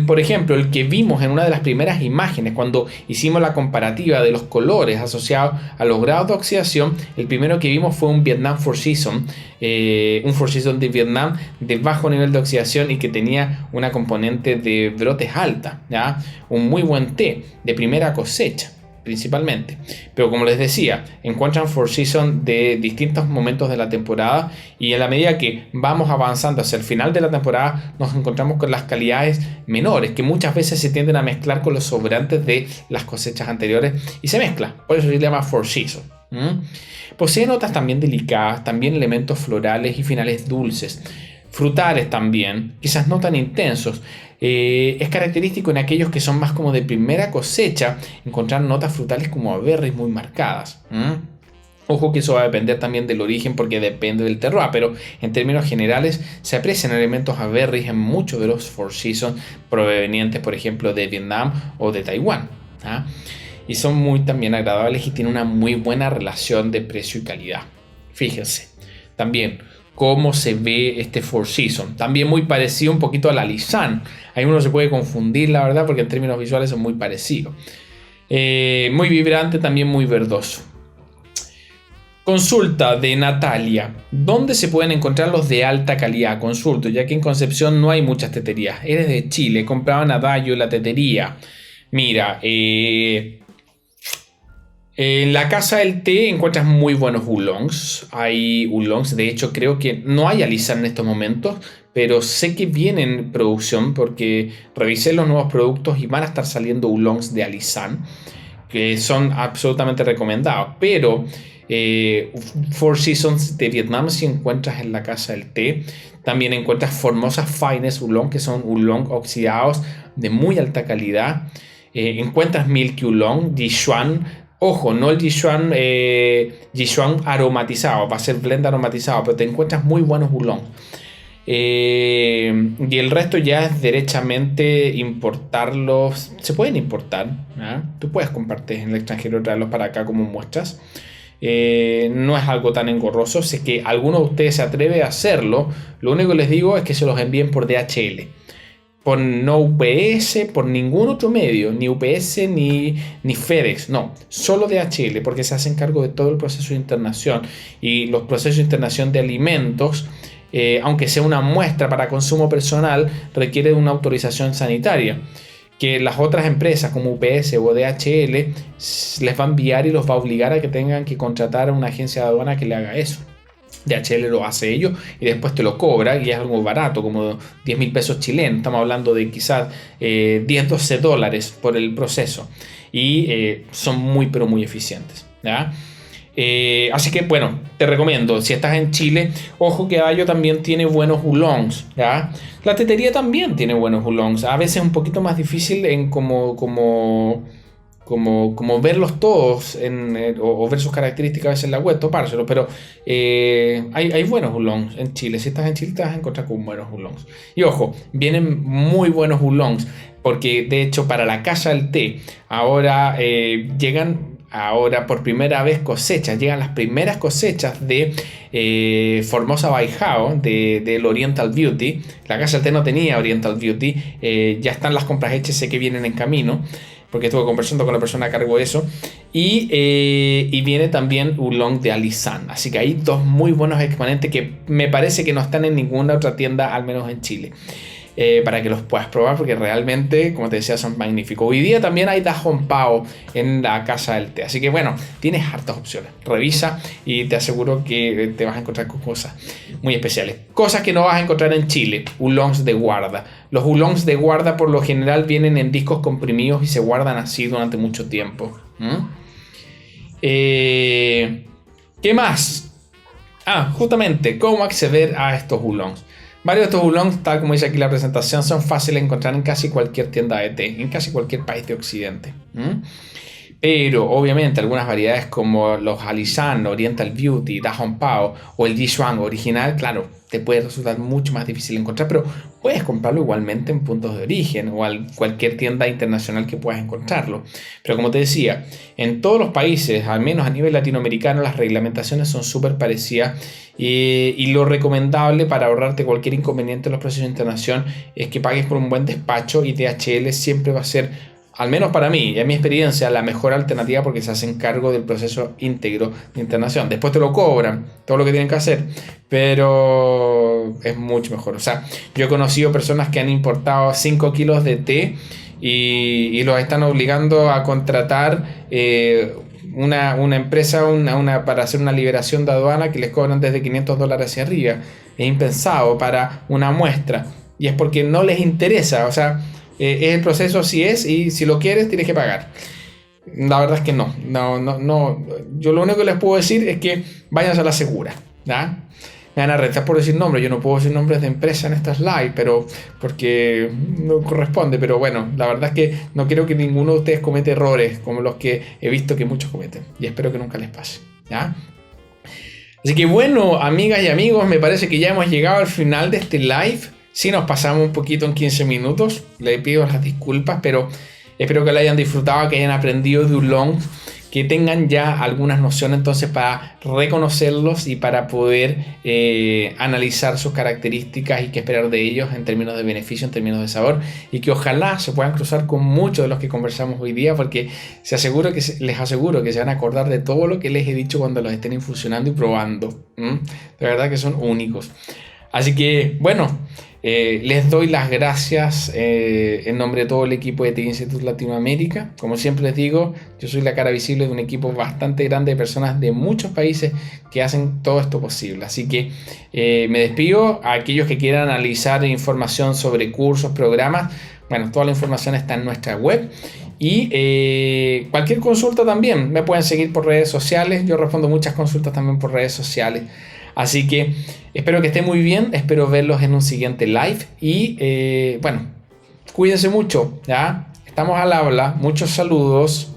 S1: Por ejemplo, el que vimos en una de las primeras imágenes cuando hicimos la comparativa de los colores asociados a los grados de oxidación, el primero que vimos fue un Vietnam Four Seasons, un Four Seasons de Vietnam de bajo nivel de oxidación y que tenía una componente de brotes alta, ¿ya? Un muy buen té de primera cosecha principalmente, pero como les decía, encuentran Four Seasons de distintos momentos de la temporada y en la medida que vamos avanzando hacia el final de la temporada nos encontramos con las calidades menores que muchas veces se tienden a mezclar con los sobrantes de las cosechas anteriores y se mezcla, por eso se llama Four Seasons. Posee notas también delicadas, también elementos florales y finales dulces, frutales también, quizás no tan intensos. Es característico en aquellos que son más como de primera cosecha encontrar notas frutales como a berries muy marcadas. Ojo que eso va a depender también del origen porque depende del terroir, pero en términos generales se aprecian elementos a berries en muchos de los Four Seasons provenientes, por ejemplo, de Vietnam o de Taiwán. Y son muy también agradables y tienen una muy buena relación de precio y calidad. Fíjense, también cómo se ve este Four Seasons. También muy parecido un poquito al Alishan. Ahí uno se puede confundir, la verdad, porque en términos visuales son muy parecidos. Muy vibrante, también muy verdoso. Consulta de Natalia. ¿Dónde se pueden encontrar los de alta calidad? Consulto, ya que en Concepción no hay muchas teterías. Eres de Chile, compraban a Dayo la tetería. Mira, en la Casa del Té encuentras muy buenos oolongs. Hay oolongs, de hecho creo que no hay Alishan en estos momentos, pero sé que vienen en producción porque revisé los nuevos productos y van a estar saliendo oolongs de Alishan que son absolutamente recomendados. Pero Four Seasons de Vietnam si encuentras en la Casa del Té. También encuentras Formosas Finest Oolong, que son oolong oxidados de muy alta calidad. Encuentras Milky Oolong, Yichuan. Ojo, no el Yichuan aromatizado, va a ser blend aromatizado, pero te encuentras muy buenos oolong. Y el resto ya es derechamente importarlos. Se pueden importar, ¿eh? Tú puedes compartir en el extranjero, traerlos para acá como muestras. No es algo tan engorroso. Sé que alguno de ustedes se atreve a hacerlo. Lo único que les digo es que se los envíen por DHL. por no UPS, por ningún otro medio, ni UPS ni FedEx, no, solo DHL, porque se hacen cargo de todo el proceso de internación y los procesos de internación de alimentos. Aunque sea una muestra para consumo personal, requiere de una autorización sanitaria que las otras empresas como UPS o DHL les va a enviar y los va a obligar a que tengan que contratar a una agencia de aduana que le haga eso. DHL lo hace ellos y después te lo cobra y es algo barato, como 10.000 pesos chilenos. Estamos hablando de quizás 10-12 dólares por el proceso y son muy pero muy eficientes, ¿ya? Así que bueno, te recomiendo, si estás en Chile, ojo que Ayo también tiene buenos oolongs, ¿ya? La tetería también tiene buenos oolongs, a veces es un poquito más difícil en como verlos todos o ver sus características a veces en la web, topárselo, pero hay buenos oolongs en Chile. Si estás en Chile te vas a encontrar con buenos oolongs. Y ojo, vienen muy buenos oolongs, porque de hecho para la Casa del Té ahora llegan por primera vez llegan las primeras cosechas de Formosa Baijao, del Oriental Beauty. La Casa del Té no tenía Oriental Beauty, ya están las compras hechas, sé que vienen en camino, porque estuve conversando con la persona a cargo de eso. Y viene también Oolong de Alisán. Así que hay dos muy buenos exponentes que me parece que no están en ninguna otra tienda, al menos en Chile. Para que los puedas probar, porque realmente, como te decía, son magníficos. Hoy día también hay Da Hong Pao en la Casa del Té. Así que bueno, tienes hartas opciones. Revisa y te aseguro que te vas a encontrar con cosas muy especiales. Cosas que no vas a encontrar en Chile: oolongs de guarda. Los oolongs de guarda por lo general vienen en discos comprimidos y se guardan así durante mucho tiempo. ¿Qué más? Justamente, ¿cómo acceder a estos oolongs? Varios de estos oolongs, tal como dice aquí la presentación, son fáciles de encontrar en casi cualquier tienda de té, en casi cualquier país de Occidente. Pero obviamente algunas variedades como los Alisán, Oriental Beauty, Da Hong Pao o el Yishuang original, claro, te puede resultar mucho más difícil de encontrar, pero puedes comprarlo igualmente en puntos de origen o en cualquier tienda internacional que puedas encontrarlo. Pero como te decía, en todos los países, al menos a nivel latinoamericano, las reglamentaciones son súper parecidas y lo recomendable para ahorrarte cualquier inconveniente en los procesos de internación es que pagues por un buen despacho, y DHL siempre va a ser, al menos para mí y en mi experiencia, la mejor alternativa, porque se hacen cargo del proceso íntegro de internación. Después te lo cobran, todo lo que tienen que hacer, pero es mucho mejor. O sea, yo he conocido personas que han importado 5 kilos de té y los están obligando a contratar una empresa para hacer una liberación de aduana que les cobran desde $500 hacia arriba. Es impensado para una muestra, y es porque no les interesa. O sea, es el proceso, así es, y si lo quieres tienes que pagar. La verdad es que no. Yo lo único que les puedo decir es que váyanse a la segura, ¿ya? Me van a retar por decir nombres. Yo no puedo decir nombres de empresa en estas live, pero porque no corresponde. Pero bueno, la verdad es que no quiero que ninguno de ustedes cometa errores como los que he visto que muchos cometen, y espero que nunca les pase, ¿ya? Así que bueno, amigas y amigos, me parece que ya hemos llegado al final de este live. Sí, nos pasamos un poquito en 15 minutos, le pido las disculpas, pero espero que lo hayan disfrutado, que hayan aprendido de oolong, que tengan ya algunas nociones entonces para reconocerlos y para poder analizar sus características y qué esperar de ellos en términos de beneficio, en términos de sabor, y que ojalá se puedan cruzar con muchos de los que conversamos hoy día, porque les aseguro que se van a acordar de todo lo que les he dicho cuando los estén infusionando y probando. De verdad que son únicos. Así que bueno, les doy las gracias en nombre de todo el equipo de TI Institute Latinoamérica. Como siempre les digo, yo soy la cara visible de un equipo bastante grande de personas de muchos países que hacen todo esto posible. Así que me despido. A aquellos que quieran analizar información sobre cursos, programas, bueno, toda la información está en nuestra web. Y cualquier consulta también me pueden seguir por redes sociales. Yo respondo muchas consultas también por redes sociales. Así que espero que estén muy bien, espero verlos en un siguiente live y bueno, cuídense mucho, ¿ya? Estamos al habla, muchos saludos.